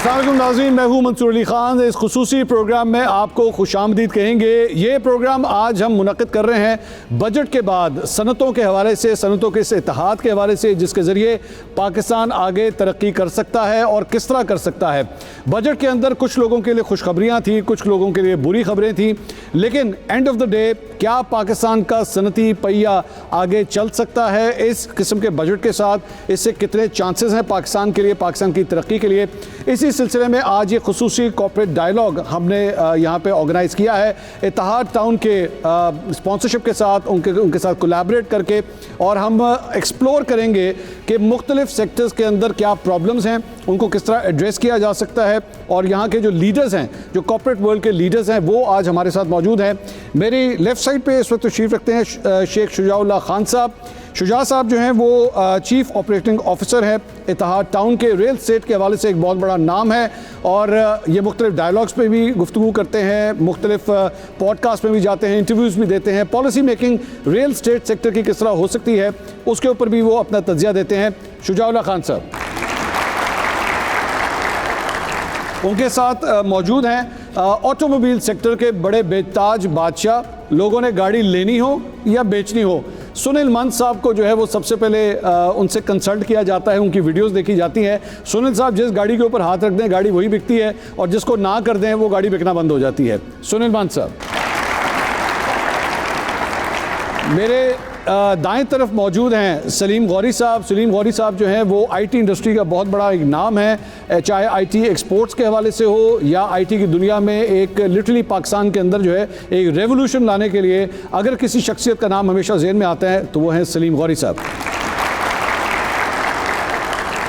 अस्सलाम वालेकुम नाज़रीन, मैं हूँ मंसूर अली ख़ान। इस खुसूसी प्रोग्राम में आपको खुशामदीद कहेंगे। ये प्रोग्राम आज हम मुनक़िद कर रहे हैं बजट के बाद सनतों के हवाले से, सनतों के इस इत्तेहाद के हवाले से जिसके ज़रिए पाकिस्तान आगे तरक्की कर सकता है और किस तरह कर सकता है। बजट के अंदर कुछ लोगों के लिए खुशखबरियाँ थी, कुछ लोगों के लिए बुरी खबरें थी, लेकिन एंड ऑफ द डे क्या पाकिस्तान का सनती पहिया आगे चल सकता है इस किस्म के बजट के साथ? इससे कितने चांसेस हैं पाकिस्तान के लिए, पाकिस्तान की तरक्की के लिए? इसी सिलसिले में आज ये खुसूसी कॉर्पोरेट डायलॉग हमने यहाँ पे ऑर्गेनाइज़ किया है इत्तेहाद टाउन के स्पॉन्सरशिप के साथ, उनके साथ कोलैबोरेट करके, और हम एक्सप्लोर करेंगे कि मुख्तलिफ सेक्टर्स के अंदर क्या प्रॉब्लम्स हैं, उनको किस तरह एड्रेस किया जा सकता है। और यहाँ के जो लीडर्स हैं, जो कॉर्पोरेट वर्ल्ड के लीडर्स हैं, वो आज हमारे साथ मौजूद हैं। मेरी लेफ़्ट साइड पे इस वक्त तशरीफ़ रखते हैं शेख शुजाउल्लाह खान साहब। शुजा साहब जो हैं वो चीफ़ ऑपरेटिंग ऑफिसर हैं इत्तेहाद टाउन के। रियल एस्टेट के हवाले से एक बहुत बड़ा नाम है और ये मुख्तलिफ डायलॉग्स पे भी गुफ्तगू करते हैं, मुख्तलिफ पॉडकास्ट में भी जाते हैं, इंटरव्यूज़ भी देते हैं। Policy making real estate sector की किस तरह हो सकती है उसके ऊपर भी वो अपना तज्ज़िया देते हैं। शुजाउल्लाह खान साहब उनके साथ मौजूद हैं ऑटोमोबाइल सेक्टर के बड़े बेताज बादशाह। लोगों ने गाड़ी लेनी हो या बेचनी हो, सुनील मंद साहब को जो है वो सबसे पहले उनसे कंसल्ट किया जाता है, उनकी वीडियोस देखी जाती हैं। सुनील साहब जिस गाड़ी के ऊपर हाथ रख दें गाड़ी वही बिकती है, और जिसको ना कर दें वो गाड़ी बिकना बंद हो जाती है। सुनील मंद साहब मेरे दाएं तरफ मौजूद हैं सलीम गौरी साहब। सलीम गौरी साहब जो हैं वो आईटी इंडस्ट्री का बहुत बड़ा एक नाम है, चाहे आईटी एक्सपोर्ट्स के हवाले से हो या आईटी की दुनिया में एक लिटरली पाकिस्तान के अंदर जो है एक रेवोल्यूशन लाने के लिए अगर किसी शख्सियत का नाम हमेशा ज़हन में आता है तो वो है सलीम गौरी साहब।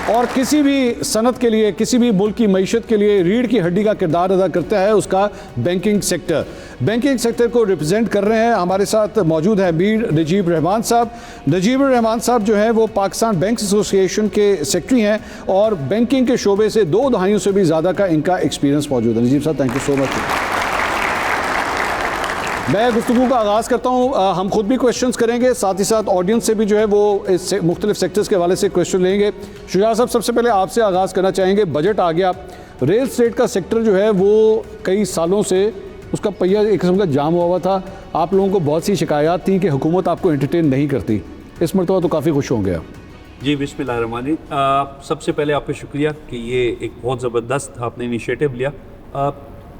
और किसी भी सनत के लिए, किसी भी मुल्क की मईशत के लिए रीढ़ की हड्डी का किरदार अदा करता है उसका बैंकिंग सेक्टर। बैंकिंग सेक्टर को रिप्रेजेंट कर रहे हैं हमारे साथ मौजूद है मीर नजीब रहमान साहब। नजीब रहमान साहब जो हैं वो पाकिस्तान बैंक एसोसिएशन के सेक्रेटरी हैं और बैंकिंग के शोबे से 2 दहाइयों से भी ज़्यादा का इनका एक्सपीरियंस मौजूद है। नजीब साहब थैंक यू सो मच। मैं गुफ्तगू का आगाज़ करता हूँ। हम खुद भी क्वेश्चंस करेंगे, साथ ही साथ ऑडियंस से भी जो है वो इस मुख्तलिफ सेक्टर्स के हवाले से क्वेश्चन लेंगे। शुजा साहब सबसे पहले आपसे आगाज़ करना चाहेंगे। बजट आ गया, रियल एस्टेट का सेक्टर जो है वो कई सालों से उसका पहिया एक किस्म का जाम हुआ था। आप लोगों को बहुत सी शिकायत थी कि हुकूमत आपको एंटरटेन नहीं करती, इस मरतबा तो काफ़ी खुश होंगे आप। जी बिस्मिल्लाहिर्रहमानिर्रहीम। सबसे पहले आपका शुक्रिया कि ये एक बहुत ज़बरदस्त आपने इनिशिएटिव लिया।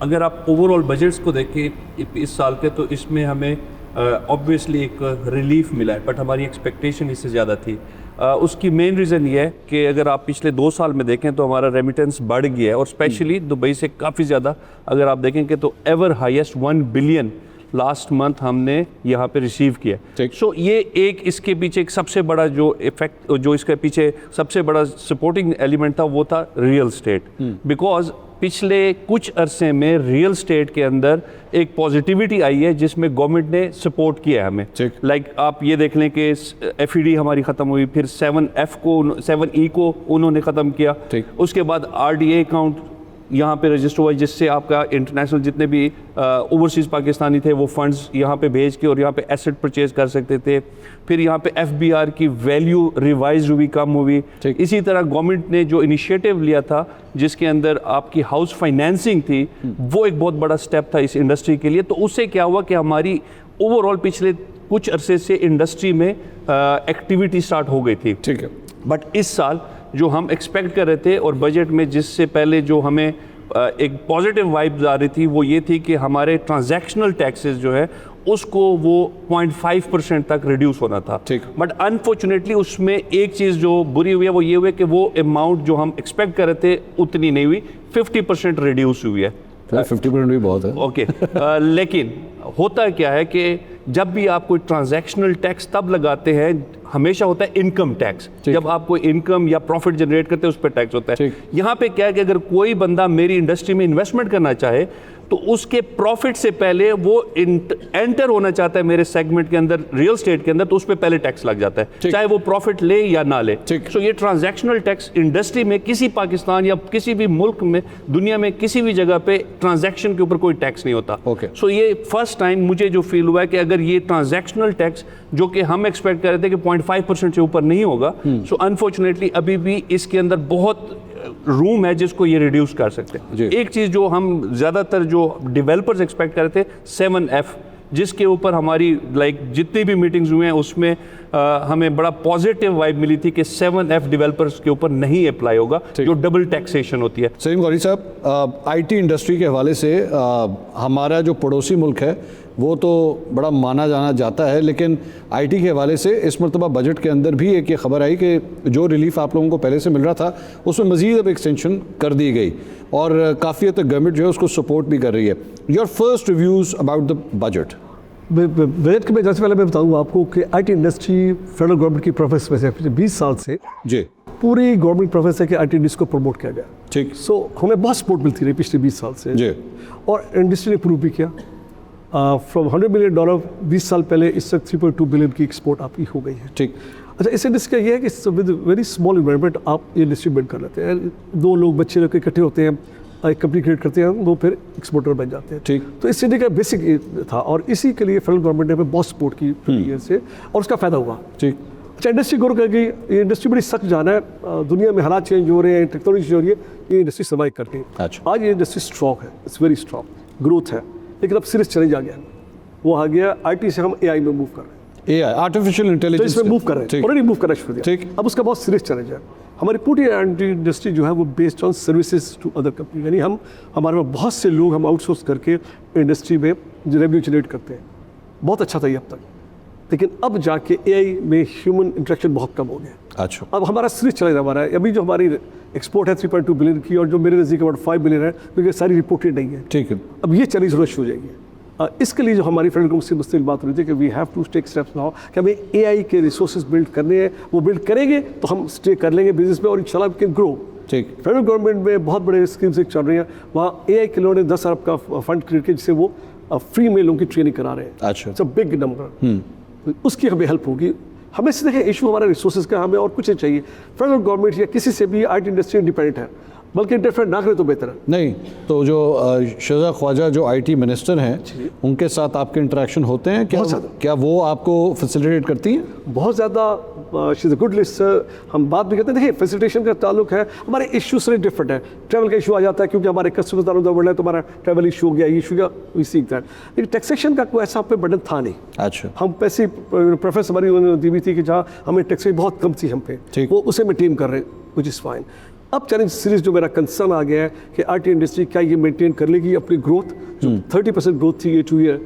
अगर आप ओवरऑल बजट्स को देखें इस साल के, तो इसमें हमें ऑब्वियसली एक रिलीफ मिला है, बट हमारी एक्सपेक्टेशन इससे ज़्यादा थी। उसकी मेन रीज़न ये है कि अगर आप पिछले 2 साल में देखें तो हमारा रेमिटेंस बढ़ गया है, और स्पेशली दुबई से काफ़ी ज़्यादा अगर आप देखेंगे तो ever highest 1 billion last month हमने यहाँ पे रिसीव किया। सो ये एक इसके पीछे एक सबसे बड़ा जो इफेक्ट, जो इसके पीछे सबसे बड़ा सपोर्टिंग एलिमेंट था वो था रियल एस्टेट। बिकॉज पिछले कुछ अरसे में रियल एस्टेट के अंदर एक पॉजिटिविटी आई है जिसमें गवर्नमेंट ने सपोर्ट किया है हमें। लाइक आप ये देख लें कि FED हमारी ख़त्म हुई, फिर 7E को उन्होंने ख़त्म किया, उसके बाद RDA अकाउंट यहाँ पे रजिस्टर हुआ जिससे आपका इंटरनेशनल जितने भी ओवरसीज़ पाकिस्तानी थे वो फंड्स यहाँ पे भेज के और यहाँ पे एसेट परचेज कर सकते थे। फिर यहाँ पे FBR की वैल्यू रिवाइज हुई, कम हुई। इसी तरह गवर्नमेंट ने जो इनिशिएटिव लिया था जिसके अंदर आपकी हाउस फाइनेंसिंग थी, वो एक बहुत बड़ा स्टेप था इस इंडस्ट्री के लिए। तो उससे क्या हुआ कि हमारी ओवरऑल पिछले कुछ अरसे से इंडस्ट्री में एक्टिविटी स्टार्ट हो गई थी। ठीक है, बट इस साल जो हम एक्सपेक्ट कर रहे थे और बजट में जिससे पहले जो हमें एक पॉजिटिव वाइब्स आ रही थी वो ये थी कि हमारे ट्रांजैक्शनल टैक्सेस जो है उसको वो 0.5% तक रिड्यूस होना था। बट अनफॉर्चुनेटली उसमें एक चीज़ जो बुरी हुई है वो ये हुई कि वो अमाउंट जो हम एक्सपेक्ट कर रहे थे उतनी नहीं हुई, 50% रिड्यूस हुई है। 50% भी बहुत है। ओके लेकिन होता क्या है कि जब भी आप कोई ट्रांजैक्शनल टैक्स तब लगाते हैं, हमेशा होता है इनकम टैक्स। जब आप कोई इनकम या प्रॉफिट जनरेट करते हैं उस पर टैक्स होता है। यहाँ पे क्या है कि अगर कोई बंदा मेरी इंडस्ट्री में इन्वेस्टमेंट करना चाहे तो उसके प्रॉफिट से पहले वो एंटर होना चाहता है मेरे सेगमेंट के अंदर, रियल एस्टेट के अंदर, तो उस पर पहले टैक्स लग जाता है, चाहे वो प्रॉफिट ले या ना ले। सो ये ट्रांजैक्शनल टैक्स इंडस्ट्री में किसी पाकिस्तान या किसी भी मुल्क में, दुनिया में किसी भी जगह पे ट्रांजैक्शन के ऊपर कोई टैक्स नहीं होता। सो ये फर्स्ट टाइम मुझे जो फील हुआ है कि अगर ये ट्रांजैक्शनल टैक्स जो कि हम एक्सपेक्ट कर रहे थे कि 0.5% से ऊपर नहीं होगा, सो अनफॉर्चुनेटली अभी भी इसके अंदर बहुत रूम है जिसको ये रिड्यूस कर सकते जी। हैं। एक चीज़ जो हम ज़्यादातर जो डेवलपर्स एक्सपेक्ट कर रहे थे 7F, जिसके ऊपर हमारी जितनी भी मीटिंग्स हुए हैं उसमें हमें बड़ा पॉजिटिव वाइब मिली थी कि 7F डेवलपर्स के ऊपर नहीं अप्लाई होगा, जो डबल टैक्सेशन होती है। सलीम गौरी साहब, आईटी इंडस्ट्री के हवाले से हमारा जो पड़ोसी मुल्क है वो तो बड़ा माना जाना जाता है, लेकिन आईटी के हवाले से इस मरतबा बजट के अंदर भी एक ये खबर आई कि जो रिलीफ आप लोगों को पहले से मिल रहा था उसमें मज़ीद अब एक्सटेंशन कर दी गई और काफ़ी हद तक गवर्नमेंट जो है उसको सपोर्ट भी कर रही है। Your first reviews about the budget. Budget के में सबसे पहले मैं बताऊँ आपको कि आईटी इंडस्ट्री फेडरल गवर्नमेंट की प्रेफरेंस में से 20 साल से जी पूरी गवर्नमेंट प्रेफरेंस है कि आईटी इंडस्ट्री को प्रमोट किया गया। ठीक। सो हमें बहुत सपोर्ट मिलती रही पिछले 20 साल से जी। और इंडस्ट्री ने प्रूव भी किया। फ्रॉम $100 बिलियन 20 साल पहले इस तक 3.2 बिलियन की एक्सपोर्ट आपकी हो गई है। ठीक। अच्छा, इस इंडस्ट्री का ये है कि विद वेरी स्मॉल इन्वायरमेंट आप ये इंडस्ट्री बिल्ड कर लेते हैं। 2 लोग बच्चे लोग इकट्ठे होते हैं, एक कंपनी क्रिएट करते हैं, वो फिर एक्सपोर्टर बन जाते हैं। ठीक। तो इस इंडस्ट्री का बेसिक था और इसी के लिए फेडरल गवर्नमेंट ने हमें बहुत सपोर्ट की ईयर से और उसका फ़ायदा हुआ। ठीक। अच्छा, इंडस्ट्री ग्रो कर गई। ये इंडस्ट्री बड़ी सख्त जाना है, दुनिया में हालात चेंज हो रहे हैं, टेक्नोलॉजी चेंज हो रही है, ये इंडस्ट्री सर्वाइव करती है। अच्छा। आज ये इंडस्ट्री स्ट्रॉन्ग है, इट्स वेरी स्ट्रॉन्ग, ग्रोथ है, लेकिन अब सीरियस चैलेंज आ गया। वो आ गया आईटी से हम एआई में मूव कर रहे हैं। एआई, आर्टिफिशियल तो इंटेलिजेंस इसमें मूव कर रहे हैं, ठीक। ऑलरेडी मूव करना शुरू किया। ठीक। अब उसका बहुत सीरियस चैलेंज है। हमारी पूरी आईटी इंडस्ट्री जो है वो based on services to other company, यानी हमारे में बहुत से लोग हम आउटसोर्स करके इंडस्ट्री में रेवेन्यू जनरेट करते हैं। बहुत अच्छा था ये अब तक, लेकिन अब जाके एआई में ह्यूमन इंटरेक्शन बहुत कम हो गया। अच्छा। अब हमारा सीरियस चैलेंज हमारा है। अभी जो हमारी एक्सपोर्ट है 3.2 बिलियन की और जो मेरे नज़दीक अबाउट 5 बिलियन है, क्योंकि सारी रिपोर्टेड नहीं है। ठीक है। अब ये चैलेंज होना शुरू हो जाएगी। इसके लिए जो हमारी फेडरल गवर्नमेंट से मुस्तकिल बात हो रही थी कि we have to take steps now कि हमें एआई के रिसोर्सेज बिल्ड करने हैं। वो बिल्ड करेंगे तो हम स्टे कर लेंगे बिजनेस में और इंशाल्लाह वी कैन ग्रो। ठीक। फेडरल गवर्नमेंट में बहुत बड़े स्कीम्स चल रही हैं, वहाँ एआई के लोगों ने 10 अरब का फंड क्रिएट किया जिससे वो फ्री में लोगों की ट्रेनिंग करा रहे हैं। अच्छा। It's a big number. उसकी हमें हेल्प होगी। हमें से देखें इशू हमारा रिसोर्सेज का, हमें और कुछ नहीं चाहिए। फेडरल गवर्नमेंट या किसी से भी आईटी इंडस्ट्री इंडिपेंडेंट है, बल्कि इंटरफेयर ना करें तो बेहतर है। नहीं तो जो शहज़ाद ख्वाजा जो आईटी मिनिस्टर हैं उनके साथ आपके इंटरेक्शन होते हैं क्या? बहुत ज़्यादा। क्या वो आपको फैसिलिटेट करती हैं? बहुत ज़्यादा। She is a good listener. हम बात भी करते हैं। देखिए, फैसिलिटेशन का ताल्लुक है, हमारे इशू से डिफरेंट है। ट्रैवल का इशू आ जाता है क्योंकि हमारे कस्टमर्स दारों वर्ल्ड है, तो हमारा ट्रैवल इशू हो गया, ये इशू गया, वी सीक दैट। लेकिन टैक्सेशन का कोई ऐसा पे बर्डन था नहीं। अच्छा। हम पैसे प्रेफरेंस हमारी उन्होंने दी हुई थी कि जहाँ हमें टैक्सेशन बहुत कम थी हम पे, ठीक। वो उसे मेंटेन कर रहे हैं, विच इज़ फाइन। अब चैलेंज सीरीज जो मेरा कंसर्न आ गया है कि आईटी इंडस्ट्री क्या ये मेंटेन कर लेगी अपनी ग्रोथ, जो 30% ग्रोथ थी ये 2 ईयर।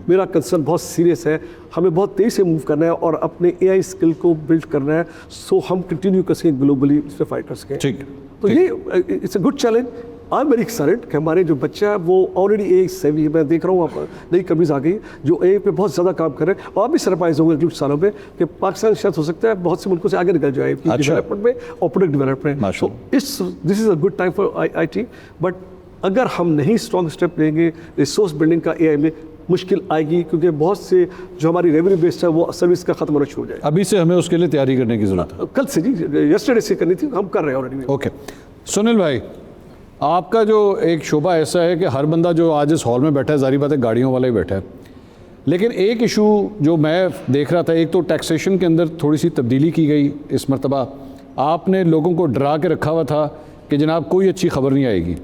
मेरा कंसर्न बहुत सीरियस है। हमें बहुत तेज़ी से मूव करना है और अपने एआई स्किल को बिल्ड करना है, सो हम कंटिन्यू कर सकें ग्लोबली, इस पर फाइट कर सकें। ठीक। तो ये it's a good challenge. I am very excited कि हमारे जो बच्चा है वो ऑलरेडी एआई सेवी है। मैं देख रहा हूँ आप नई कंपनीज आ गई जो एआई पे बहुत ज़्यादा काम कर रहे हैं और आप भी सरप्राइज होंगे कुछ सालों में कि पाकिस्तान शायद हो सकता है बहुत से मुल्कों से आगे निकल जाए डेवलपमेंट में और प्रोडक्ट डेवलपमेंट में। So this is a good time for IT. But अगर हम नहीं स्ट्रॉन्ग स्टेप लेंगे रिसोर्स बिल्डिंग का एआई में, मुश्किल आएगी, क्योंकि बहुत से जो हमारी रेवेन्यू बेस्ड है वो सर्विस का खत्म होना शुरू हो जाए। अभी से हमें उसके लिए तैयारी करने की ज़रूरत है। कल से जी, यस्टरडे से करनी थी, हम कर रहे हैं ऑलरेडी। ओके सुनील भाई, आपका जो एक शोबा ऐसा है कि हर बंदा जो आज इस हॉल में बैठा है, जारी बात है गाड़ियों वाला ही बैठा है, लेकिन एक इशू जो मैं देख रहा था, एक तो टैक्सेशन के अंदर थोड़ी सी तब्दीली की गई इस मरतबा। आपने लोगों को डरा के रखा हुआ था कि जनाब कोई अच्छी खबर नहीं आएगी।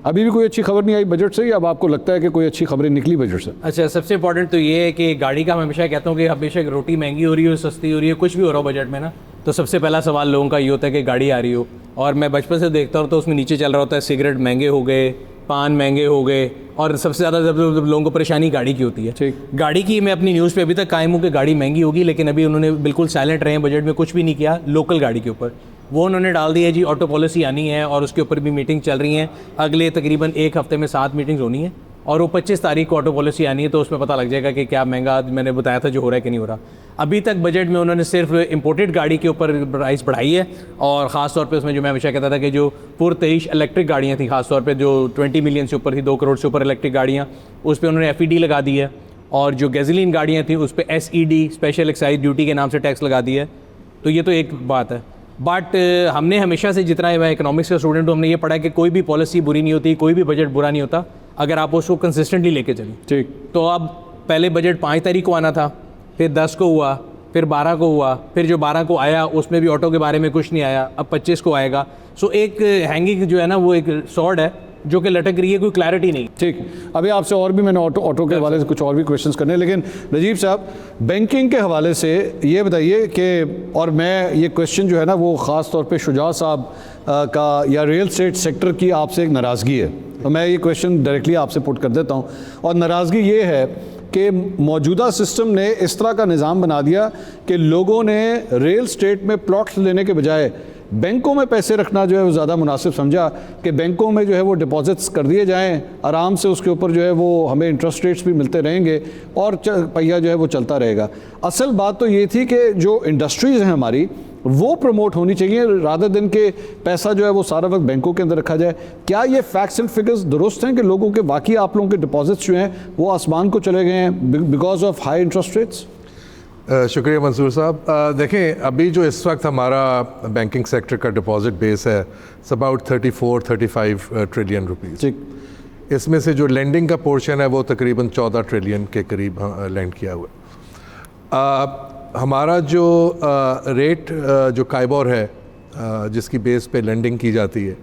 अभी भी कोई अच्छी खबर नहीं आई बजट से, या अब आपको लगता है कि कोई अच्छी खबरें निकली बजट से? अच्छा, सबसे इंपॉर्टेंट तो ये है कि गाड़ी का मैं हमेशा कहता हूँ कि हमेशा रोटी महंगी हो रही हो, सस्ती हो रही है, कुछ भी हो रहा हो बजट में ना, तो सबसे पहला सवाल लोगों का ये होता है कि गाड़ी आ रही हो। और मैं बचपन से देखता हूँ तो उसमें नीचे चल रहा होता है सिगरेट महंगे हो गए, पान महंगे हो गए, और सबसे ज़्यादा जब लोगों को परेशानी गाड़ी की होती है। ठीक। गाड़ी की मैं अपनी न्यूज़ पे अभी तक कायम हूँ कि गाड़ी महंगी होगी, लेकिन अभी उन्होंने बिल्कुल साइलेंट रहे हैं, बजट में कुछ भी नहीं किया लोकल गाड़ी के ऊपर। वो उन्होंने डाल दिया जी ऑटो पॉलिसी आनी है और उसके ऊपर भी मीटिंग चल रही हैं। अगले तकरीबन 1 हफ्ते में 7 मीटिंग्स होनी है और वो 25 तारीख को ऑटो पॉलिसी आनी है, तो उसमें पता लग जाएगा कि क्या महंगा मैंने बताया था जो हो रहा है कि नहीं हो रहा। अभी तक बजट में उन्होंने सिर्फ इंपोर्टेड गाड़ी के ऊपर प्राइस बढ़ाई है, और ख़ास तौर पे उसमें जो मैं हमेशा कहता था कि जो पुरतेईश इलेक्ट्रिक गाड़ियाँ थी, खास तौर पे जो 20 मिलियन से ऊपर थी, 2 करोड़ से ऊपर इलेक्ट्रिक गाड़ियाँ, उस पर उन्होंने FED लगा दी है, और जो गैसोलीन गाड़ियाँ थी उस पर SED स्पेशल एक्साइज ड्यूटी के नाम से टैक्स लगा दिया है। तो ये तो एक बात है। बट हमने हमेशा से, जितना मैं इकोनॉमिक्स का स्टूडेंट हूँ, हमने ये पढ़ा कि कोई भी पॉलिसी बुरी नहीं होती, कोई भी बजट बुरा नहीं होता अगर आप उसको कंसिस्टेंटली लेके चलें। ठीक। तो अब पहले बजट 5 तारीख को आना था, फिर 10 को हुआ, फिर 12 को हुआ, फिर जो 12 को आया उसमें भी ऑटो के बारे में कुछ नहीं आया, अब 25 को आएगा। सो एक हैंगिंग जो है ना वो एक सॉर्ड है जो कि लटक रही है, कोई क्लैरिटी नहीं। ठीक, अभी आपसे और भी मैंने ऑटो के हवाले से कुछ और भी क्वेश्चंस करने हैं, लेकिन नजीब साहब बैंकिंग के हवाले से ये बताइए कि, और मैं ये क्वेश्चन जो है ना वो ख़ास तौर पे शुजा साहब का या रियल एस्टेट सेक्टर की आपसे एक नाराज़गी है, तो मैं ये क्वेश्चन डायरेक्टली आपसे पुट कर देता हूँ। और नाराज़गी ये है कि मौजूदा सिस्टम ने इस तरह का निज़ाम बना दिया कि लोगों ने रियल एस्टेट में प्लॉट्स लेने के बजाय बैंकों में पैसे रखना जो है वो ज़्यादा मुनासिब समझा कि बैंकों में जो है वो डिपॉजिट्स कर दिए जाएं, आराम से उसके ऊपर जो है वो हमें इंटरेस्ट रेट्स भी मिलते रहेंगे और पहिया जो है वो चलता रहेगा। असल बात तो ये थी कि जो इंडस्ट्रीज़ हैं हमारी वो प्रमोट होनी चाहिए रादर दिन के पैसा जो है वो सारा वक्त बैंकों के अंदर रखा जाए। क्या ये फैक्ट्स एंड फिगर्स दुरुस्त हैं कि लोगों के वाकई आप लोगों के डिपॉजिट्स जो हैं वो आसमान को चले गए हैं because of high interest rates? शुक्रिया मंसूर साहब। देखें, अभी जो इस वक्त हमारा बैंकिंग सेक्टर का डिपॉजिट बेस है इट्स अबाउट 34-35 ट्रिलियन रुपीज़। ठीक, इसमें से जो लेंडिंग का पोर्शन है वो तकरीबन 14 ट्रिलियन के करीब लैंड किया हुआ है। हमारा जो रेट जो काइबोर है जिसकी बेस पे लेंडिंग की जाती है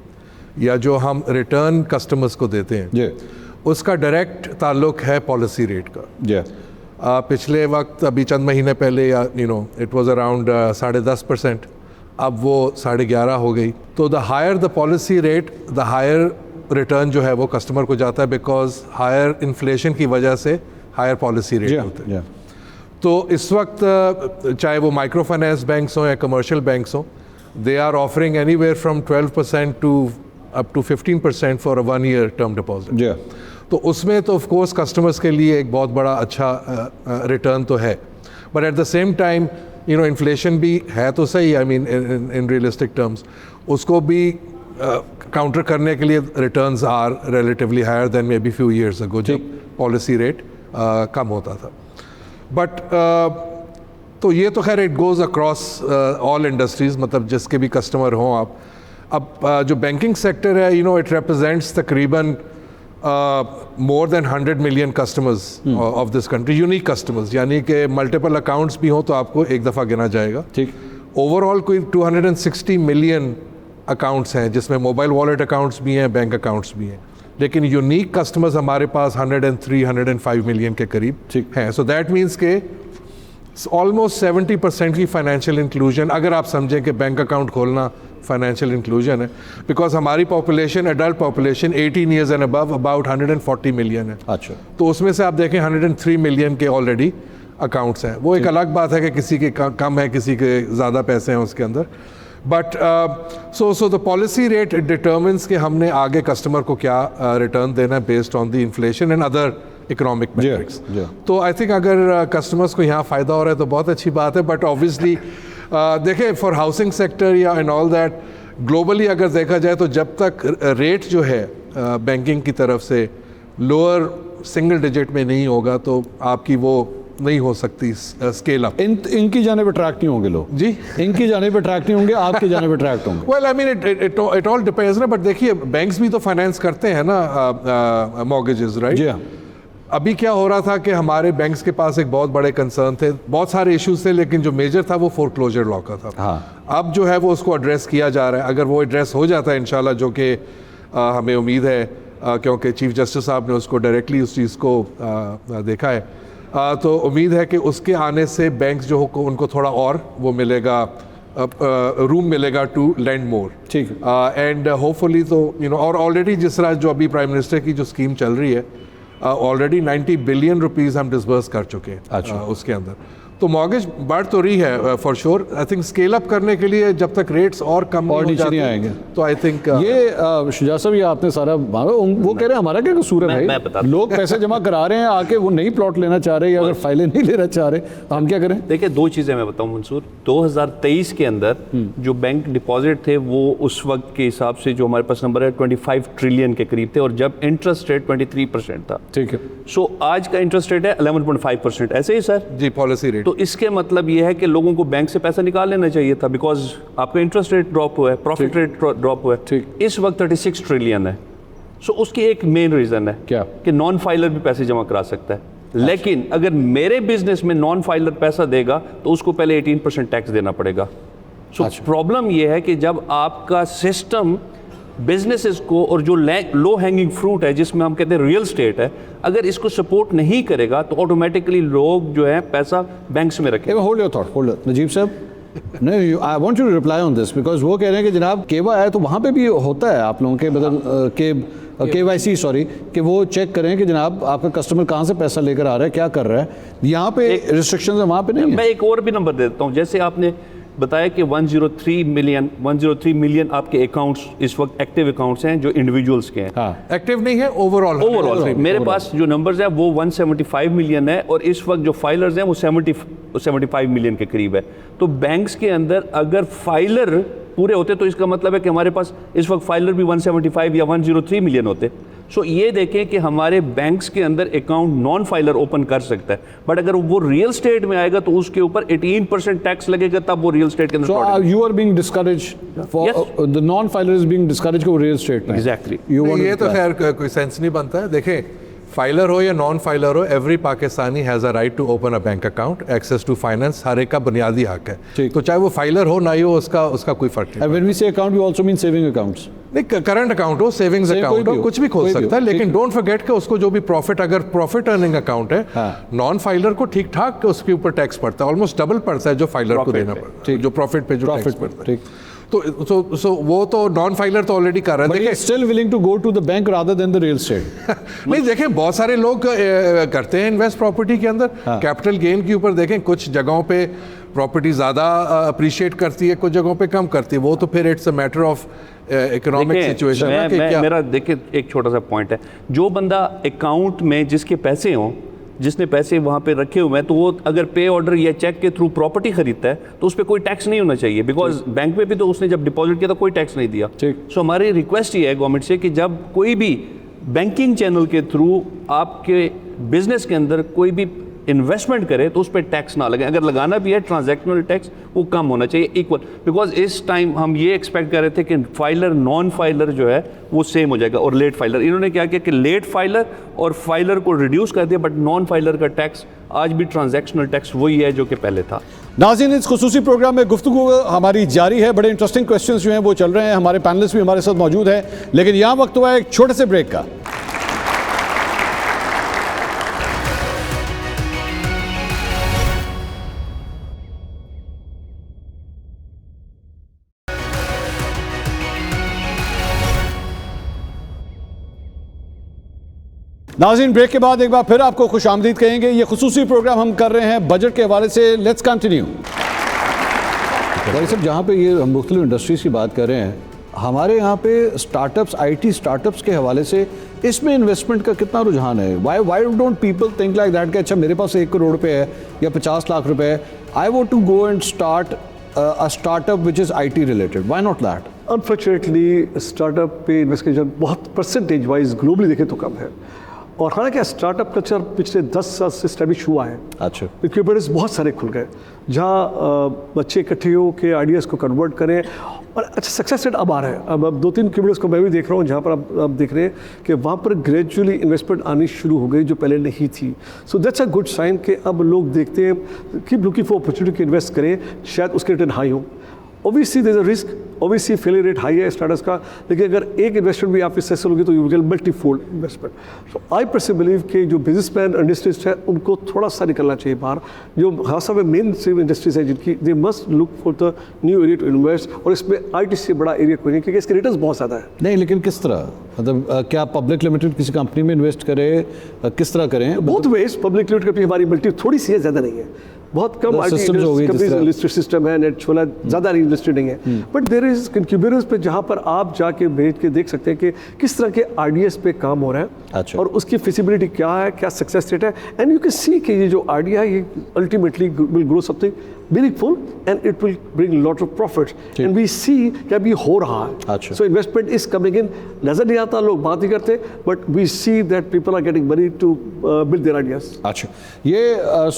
या जो हम रिटर्न कस्टमर्स को देते हैं जी, उसका डायरेक्ट ताल्लुक है पॉलिसी रेट का। जी, पिछले वक्त अभी चंद महीने पहले या इट वाज अराउंड 10.5%, अब वो 11.5 हो गई। तो the higher the policy rate the higher return जो है वो कस्टमर को जाता है, बिकॉज हायर इन्फ्लेशन की वजह से हायर पॉलिसी रेट होते हैं। तो इस वक्त चाहे वो माइक्रो फाइनेंस बैंक्स हों या कमर्शियल बैंक्स हों, they are offering anywhere from 12% to up to 15% for a 1 year term deposit. जी, तो उसमें तो ऑफ कोर्स कस्टमर्स के लिए एक बहुत बड़ा अच्छा रिटर्न तो है, but at the same time inflation भी है तो सही, I mean in realistic terms उसको भी काउंटर करने के लिए returns are relatively higher than may be few years ago जब पॉलिसी रेट कम होता था। बट तो ये तो खैर it goes across all industries, मतलब जिसके भी कस्टमर हों आप। अब जो बैंकिंग सेक्टर है इट रिप्रेजेंट्स तकरीबन more than 100 million customers of this country, unique customers, यानी कि मल्टीपल अकाउंट्स भी हों तो आपको एक दफ़ा गिना जाएगा। ठीक, ओवरऑल कोई 260 मिलियन अकाउंट्स हैं जिसमें मोबाइल वॉलेट अकाउंट्स भी हैं, बैंक अकाउंट्स भी हैं, लेकिन यूनिक कस्टमर्स हमारे पास 103-105 मिलियन के करीब हैं। सो दैट मीन्स के ऑलमोस्ट 70% की फाइनेंशियल इंक्लूजन, अगर आप समझें कि बैंक अकाउंट खोलना फाइनेंशियल इंक्लूजन है, बिकॉज हमारी population adult population 18 years and above about 140 million है। अच्छा, तो तो उसमें से आप देखें 103 मिलियन के ऑलरेडी अकाउंट्स हैं। वो एक अलग बात है कि किसी के कम है, किसी के ज़्यादा पैसे हैं उसके अंदर, but so the policy rate determines कि हमने आगे कस्टमर को क्या रिटर्न देना है based on the inflation and other economic matrix. तो आई थिंक अगर कस्टमर्स को यहाँ फ़ायदा हो रहा है तो बहुत अच्छी बात है, बट ऑब्वियसली देखें फॉर हाउसिंग सेक्टर या एंड ऑल दैट ग्लोबली अगर देखा जाए तो जब तक रेट जो है बैंकिंग की तरफ से लोअर सिंगल डिजिट में नहीं होगा तो आपकी वो नहीं हो सकती स्केल अप। इनकी जाने पे ट्रैक नहीं होंगे लोग जी, इनकी जाने पे ट्रैक नहीं होंगे, आपकी जाने पे ट्रैक होंगे। Well I mean it all depends ना, बट देखिए बैंक्स भी तो फाइनेंस करते हैं ना मॉर्गेजेस, राइट? जी हाँ, अभी क्या हो रहा था कि हमारे बैंक्स के पास एक बहुत बड़े कंसर्न थे, बहुत सारे इश्यूज थे, लेकिन जो मेजर था वो फोरक्लोजर लॉ का था। हाँ, अब जो है वो उसको एड्रेस किया जा रहा है। अगर वो एड्रेस हो जाता है इंशाल्लाह, जो कि हमें उम्मीद है क्योंकि चीफ जस्टिस साहब ने उसको डायरेक्टली उस चीज़ को देखा है, तो उम्मीद है कि उसके आने से बैंक्स जो हो उनको थोड़ा और वो मिलेगा, रूम मिलेगा टू लैंड मोर। ठीक है, एंड होपफुली तो और ऑलरेडी जिस तरह जो अभी प्राइम मिनिस्टर की जो स्कीम चल रही है ऑलरेडी 90 बिलियन रुपीस हम डिसबर्स कर चुके हैं। अच्छा, उसके अंदर तो मॉर्गेज बढ़ तो रही है for sure. I think scale up करने के लिए जब तक रेट्स और कम और नहीं हो नीचे नहीं जाते, आएंगे तो आई थिंक ये शुजा साहब ये आपने सारा वो कह रहे हैं हमारा क्या कसूर है मैं भाई, बताता हूं। लोग पैसे जमा करा रहे हैं आके, वो नई प्लॉट लेना चाह रहे हैं या अगर फाइलें नहीं लेना चाह रहे तो हम क्या करें? देखिए, दो चीज़ें मैं बताऊं मंसूर। 2023 के अंदर जो बैंक डिपॉजिट थे वो उस वक्त के हिसाब से जो हमारे पास नंबर है 25 ट्रिलियन के करीब थे, और जब इंटरेस्ट रेट 23% था। ठीक है, सो आज का इंटरेस्ट रेट है 11.5%, ऐसे ही सर? जी पॉलिसी रेट। तो इसके मतलब ये है कि लोगों को बैंक से पैसा निकाल लेना चाहिए था, बिकॉज आपका इंटरेस्ट रेट ड्रॉप हुआ है, प्रॉफिट रेट ड्रॉप हुआ है। ठीक। इस वक्त 36 ट्रिलियन है। सो उसकी एक मेन रीज़न है क्या? कि नॉन फाइलर भी पैसे जमा करा सकता है। लेकिन अगर मेरे बिजनेस में नॉन फाइलर पैसा देगा तो उसको पहले 18% टैक्स देना पड़ेगा। सो प्रॉब्लम ये है कि जब आपका सिस्टम बिजनेसेस को और जो लो हैंगिंग फ्रूट है जिसमें हम कहते हैं रियल स्टेट है, अगर इसको सपोर्ट नहीं करेगा तो ऑटोमेटिकली लोग जो है पैसा बैंक्स में रखेंगे। Hold your thought, hold Najeeb साहब, नहीं I want you to reply on this because वो कह रहे हैं कि जनाब केवा है तो वहाँ पे भी होता है आप लोगों के मतलब KYC सॉरी कि वो चेक करें कि जनाब आपका कस्टमर कहाँ से पैसा लेकर आ रहा है, क्या कर रहा है। यहाँ पे रिस्ट्रिक्शंस है, वहाँ पे नहीं है। मैं एक और भी नंबर दे देता हूँ। जैसे आपने बताया कि 103 मिलियन आपके अकाउंट्स इस वक्त एक्टिव अकाउंट्स हैं जो इंडिविजुअल्स के हैं। हाँ, एक्टिव नहीं है, ओवरऑल मेरे पास जो नंबर्स हैं वो 175 मिलियन है और इस वक्त जो फाइलर्स हैं वो 75 मिलियन के करीब है। तो बैंक्स के अंदर अगर फाइलर पूरे होते तो इसका मतलब है कि हमारे पास इस वक्त फाइलर भी 175 या 103 मिलियन होते। सो ये देखें कि हमारे बैंक्स के अंदर अकाउंट नॉन फाइलर ओपन कर सकता है, बट अगर वो रियल स्टेट में आएगा तो उसके ऊपर 18% टैक्स लगेगा, तब वो रियल स्टेट के अंदर। So you are being discouraged for the non-filer is being discouraged को real estate में। Exactly। ये तो खैर कोई सेंस नहीं बनता है। देखें, फाइलर हो या नॉन फाइलर हो, every Pakistani has a right to open a bank account. Access to finance हर एक का बुनियादी हक है, तो चाहे वो फाइलर हो ना ही हो, उसका कोई फर्क नहीं। When we say account, we also mean saving accounts। नहीं, करंट अकाउंट हो, सेविंग्स अकाउंट हो, कुछ भी खोल सकता है, लेकिन डोंट फॉरगेट कि उसको जो भी प्रॉफिट, अगर प्रॉफिट अर्निंग अकाउंट है, नॉन फाइलर को ठीक ठाक उसके ऊपर टैक्स पड़ता है, ऑलमोस्ट डबल पड़ता है जो फाइलर को देना पड़ता है, जो प्रॉफिट पे जो टैक्स पड़ता है। तो वो तो नॉन फाइलर तो ऑलरेडी कर रहा है। देखिए, still willing to go to the bank rather than the real estate. नहीं, देखें बहुत सारे लोग करते हैं इन्वेस्ट प्रॉपर्टी के अंदर, कैपिटल गेन के ऊपर। देखें कुछ जगहों पे प्रॉपर्टी ज़्यादा अप्रिशिएट करती है, कुछ जगहों पे कम करती है, वो तो फिर it's a matter of economic situation है कि क्या। मेरा देखिए एक छोटा सा पॉइंट है, जो बंदा अकाउंट में जिसके पैसे हों, जिसने पैसे वहाँ पे रखे हुए हैं, तो वो अगर पे ऑर्डर या चेक के थ्रू प्रॉपर्टी खरीदता है तो उस पर कोई टैक्स नहीं होना चाहिए, बिकॉज बैंक में भी तो उसने जब डिपॉजिट किया तो कोई टैक्स नहीं दिया। सो हमारी रिक्वेस्ट ये है गवर्नमेंट से कि जब कोई भी बैंकिंग चैनल के थ्रू आपके बिजनेस के अंदर कोई भी इन्वेस्टमेंट करे तो उस पर टैक्स ना लगे, अगर लगाना भी है ट्रांजैक्शनल टैक्स वो कम होना चाहिए, इक्वल। बिकॉज इस टाइम हम ये एक्सपेक्ट कर रहे थे कि फाइलर नॉन फाइलर जो है वो सेम हो जाएगा और लेट फाइलर। इन्होंने क्या किया कि लेट फाइलर और फाइलर को रिड्यूस कर दिया, बट नॉन फाइलर का टैक्स आज भी ट्रांजैक्शनल टैक्स वही है जो कि पहले था। नाज़रीन, इस खुसूसी प्रोग्राम में गुफ्तगू हमारी जारी है। बड़े इंटरेस्टिंग क्वेश्चंस जो हैं वो चल रहे हैं, हमारे पैनलिस्ट भी हमारे साथ मौजूद हैं, लेकिन यहाँ वक्त हुआ है एक छोटे से ब्रेक का। नाज़रीन, ब्रेक के बाद एक बार फिर आपको खुशामदीद कहेंगे। ये खुसूसी प्रोग्राम हम कर रहे हैं बजट के हवाले से। Let's continue. भाई साहब, जहाँ पे ये हम मुख्तलिफ इंडस्ट्रीज़ की बात कर रहे हैं, हमारे यहाँ पे स्टार्टअप्स, IT स्टार्टअप्स के हवाले से इसमें इन्वेस्टमेंट का कितना रुझान है? Why don't people think like that कि अच्छा मेरे पास 1 करोड़ रुपए है या 50 लाख रुपए है, I want to go and start a startup which is IT रिलेटेड, why not that? Unfortunately startup पे इन्वेस्टमेंट बहुत परसेंटेज वाइज ग्लोबली देखें तो कम है, और हालांकि स्टार्टअप कल्चर पिछले 10 साल से स्टैब्लिश हुआ है। अच्छा, इनक्यूबेटर्स बहुत सारे खुल गए जहाँ बच्चे इकट्ठे हो के आइडियाज़ को कन्वर्ट करें, और अच्छा सक्सेस रेट अब आ रहा है। अब 2-3 इनक्यूबेटर्स को मैं भी देख रहा हूँ जहाँ पर आप देख रहे हैं कि वहाँ पर ग्रेजुअली इन्वेस्टमेंट आनी शुरू हो गई जो पहले नहीं थी। So that's a good sign कि अब लोग देखते हैं, कीप लुकिंग फॉर अपॉर्चुनिटी कि इन्वेस्ट करें, शायद उसके रिटर्न हाई हो। Obviously there is a risk, obviously failure rate high है स्टार्टअप्स का, लेकिन अगर एक इन्वेस्टमेंट भी आप सक्सेसफुल होगी तो you will multifold investment. So I personally believe कि जो बिजनेसमैन इंडस्ट्रिस्ट है उनको थोड़ा सा निकलना चाहिए बाहर, जो खासा में मेन स्ट्रीम इंडस्ट्रीज है जिनकी they must look for the new area to invest, और इसमें IT से बड़ा एरिया कोई नहीं, क्योंकि इसके रिटर्न्स बहुत ज़्यादा है। नहीं, लेकिन किस तरह, मतलब क्या पब्लिक लिमिटेड किसी कंपनी में इन्वेस्ट करें, किस तरह करें? बहुत वेज पब्लिक लिमिटेड की हमारी मल्टी थोड़ी सी है, ज़्यादा नहीं है, बहुत कम लिस्टेड सिस्टम है, नेट छोला ज़्यादा लिस्टेड नहीं है, बट देयर इज इनक्यूबेटर्स पे जहाँ पर आप जाके भेज के देख सकते हैं कि किस तरह के आइडियाज़ पे काम हो रहा है। अच्छा। और उसकी फिजिबिलिटी क्या है, क्या सक्सेस रेट है, एंड यू कैन सी कि ये जो आइडिया है ये ultimately will grow something meaningful and it will bring a lot of profits, and we see कि अभी हो रहा है। अच्छा। So investment is coming in, नजर नहीं आता, लोग बात ही करते, but we see that people are getting money to build their ideas। अच्छा, ये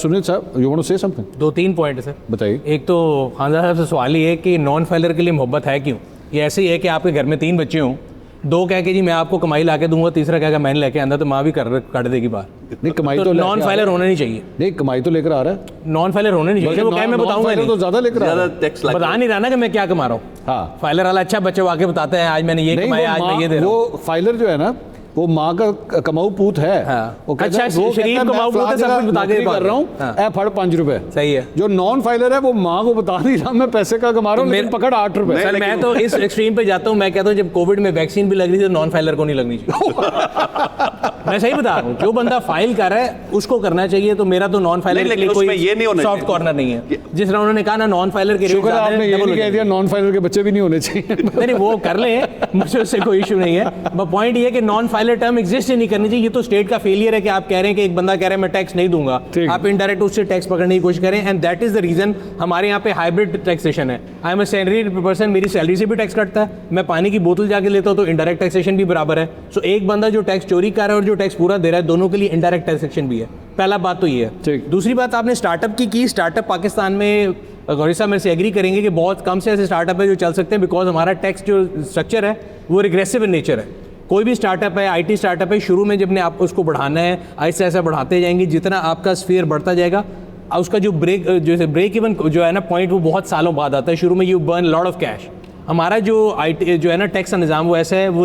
सुनील साहब, you want to say something? 2-3 point है सर। बताइए। एक तो खानदार साहब से सवाल ये है कि नॉन फाइलर के लिए मोहब्बत है क्यों? ये ऐसे ही है कि आपके घर में 3 बच्चे हों, दो कह के जी मैं आपको कमाई ला के दूंगा, तीसरा कह के मैंने लेके आंदा तो माँ भी काट देगी बाहर। नहीं कमाई तो तो लेके नॉन आ फाइलर रहा है। होना नहीं चाहिए, नहीं कमाई तो लेकर आ रहा है, नॉन फाइलर होने नहीं चाहिए। वो क्या मैं बताऊंगा फाइलर तो नहीं, ज्यादा लेकर आ रहा ज़्यादा है। टैक्स लग बता नहीं रहा ना कि मैं क्या कमा रहा हूँ। हाँ फाइलर वाला अच्छा बच्चे आके बताते हैं आज मैंने ये नहीं कमाया, आज मैं ये दे रहा हूँ। वो फाइलर जो है ना वो माँ का कमाऊ पूत है। हाँ। वो कहता है, अच्छा, वो कहता शरीफ है, मैं कमाऊ पूत है, फलां सब कुछ बता के नौकरी कर रहा हूँ, हाँ। ऐ फड़ 5 रुपए। सही है। जो नॉन फाइलर है वो माँ को बता नहीं रहा मैं पैसे का कमा रहा हूँ, लेकिन पकड़ 8 रुपए। सर मैं तो इस एक्सट्रीम पे जाता हूँ, मैं कहता हूँ जब कोविड में वैक्सीन भी लग रही थी तो नॉन फाइलर को नहीं लगनी चाहिए। मैं सही बता रहा हूँ, जो बंदा फाइल कर रहा है उसको करना चाहिए। तो मेरा तो नॉन फाइलर नहीं, के लिए लेकिन उसमें ये नहीं कोई होना सॉफ्ट चाहिए। कॉर्नर नहीं है। जिस तरह उन्होंने कहा ना नॉन फाइलर के रेट शुक्र ज्यादा आपने हैं, ये double नहीं हो कह जाएंगे। दिया नॉन फाइलर के बच्चे भी नहीं होने चाहिए। नहीं वो कर ले, मुझे उससे कोई इशू नहीं है। बट पॉइंट ये है कि नॉन फाइलर टर्म एग्जिस्ट ही नहीं करनी चाहिए। ये तो स्टेट का फेलियर है कि आप कह रहे हैं कि एक बंदा कह रहा है मैं टैक्स नहीं दूंगा, ठीक। आप इनडायरेक्ट उससे टैक्स पकड़ने की कोशिश करें। And that is the reason हमारे यहाँ पे हाइब्रिड टैक्सेशन है। I am a salary person, मेरी सैलरी से भी टैक्स कटता है, मैं पानी की बोतल जाके लेता हूँ तो इनडायरेक्ट टैक्सेशन भी बराबर है। सो एक बंदा जो टैक्स चोरी कर रहा है और जो टैक्स पूरा दे रहा है, दोनों के लिए इनडायरेक्ट टैक्सेशन भी है। पहला बात तो ये है। ठीक। दूसरी बात आपने स्टार्टअप की स्टार्टअप पाकिस्तान में गौरी साहब मेरे से एग्री करेंगे कि बहुत कम से ऐसे स्टार्टअप है जो चल सकते हैं, बिकॉज हमारा टैक्स जो स्ट्रक्चर है वो रिग्रेसिव इन नेचर है। कोई भी स्टार्टअप है, आईटी स्टार्टअप है, शुरू में जब ने आप उसको बढ़ाना है, ऐसा ऐसा बढ़ाते जाएंगे, जितना आपका स्फीयर बढ़ता जाएगा उसका जो ब्रेक इवन जो है ना पॉइंट वो बहुत सालों बाद आता है। शुरू में you burn lot of cash. हमारा जो आईटी जो है ना टैक्स का निज़ाम वो ऐसा है, वो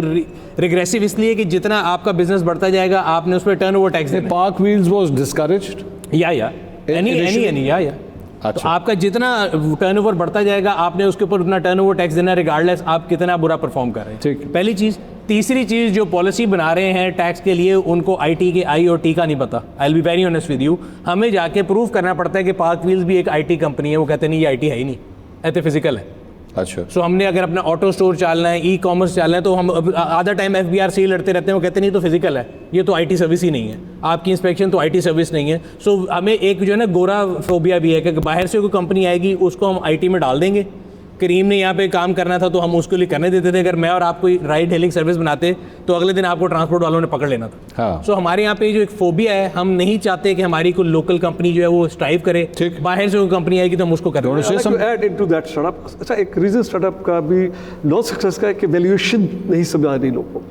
रिग्रेसिव इसलिए कि जितना आपका बिजनेस बढ़ता जाएगा आपने उस पर टर्नओवर टैक्स देना है। Park wheels was discouraged. या एनी या अच्छा। तो आपका जितना टर्नओवर बढ़ता जाएगा आपने उसके ऊपर उतना टर्नओवर टैक्स देना, रिगार्डलेस आप कितना बुरा परफॉर्म कर रहे हैं। ठीक। पहली चीज़। तीसरी चीज़, जो पॉलिसी बना रहे हैं टैक्स के लिए उनको आईटी के आई और टी का नहीं पता। I will be very honest with you, हमें जाके प्रूव करना पड़ता है कि पार्क व्हील्स भी एक आईटी कंपनी है। वो कहते नहीं ये आईटी है ही नहीं, ऐसे फिजिकल है। अच्छा सो हमने अगर अपना ऑटो स्टोर चालना है, ई कॉमर्स चालना है, तो हम आधा टाइम एफबीआर से ही लड़ते रहते हैं। वो कहते नहीं तो फिजिकल है, ये तो आईटी सर्विस ही नहीं है, आपकी इंस्पेक्शन तो आईटी सर्विस नहीं है। सो हमें एक जो है ना गोरा फोबिया भी है कि बाहर से कोई कंपनी आएगी उसको हम आईटी में डाल देंगे। करीम ने यहाँ पे काम करना था तो हम उसके लिए करने देते थे। अगर मैं और आप कोई राइड हेलिंग सर्विस बनाते तो अगले दिन आपको ट्रांसपोर्ट वालों ने पकड़ लेना था। हाँ। सो हमारे यहाँ पे जो एक फोबिया है, हम नहीं चाहते कि हमारी कोई लोकल कंपनी जो है वो स्ट्राइव करे। ठीक। बाहर से कोई कंपनी आएगी तो हम उसको करें। Add into that startup. अच्छा, एक रीजन स्टार्टअप का भी नॉन सक्सेस का है कि वैल्यूएशन नहीं समझ आ रही लोगों को।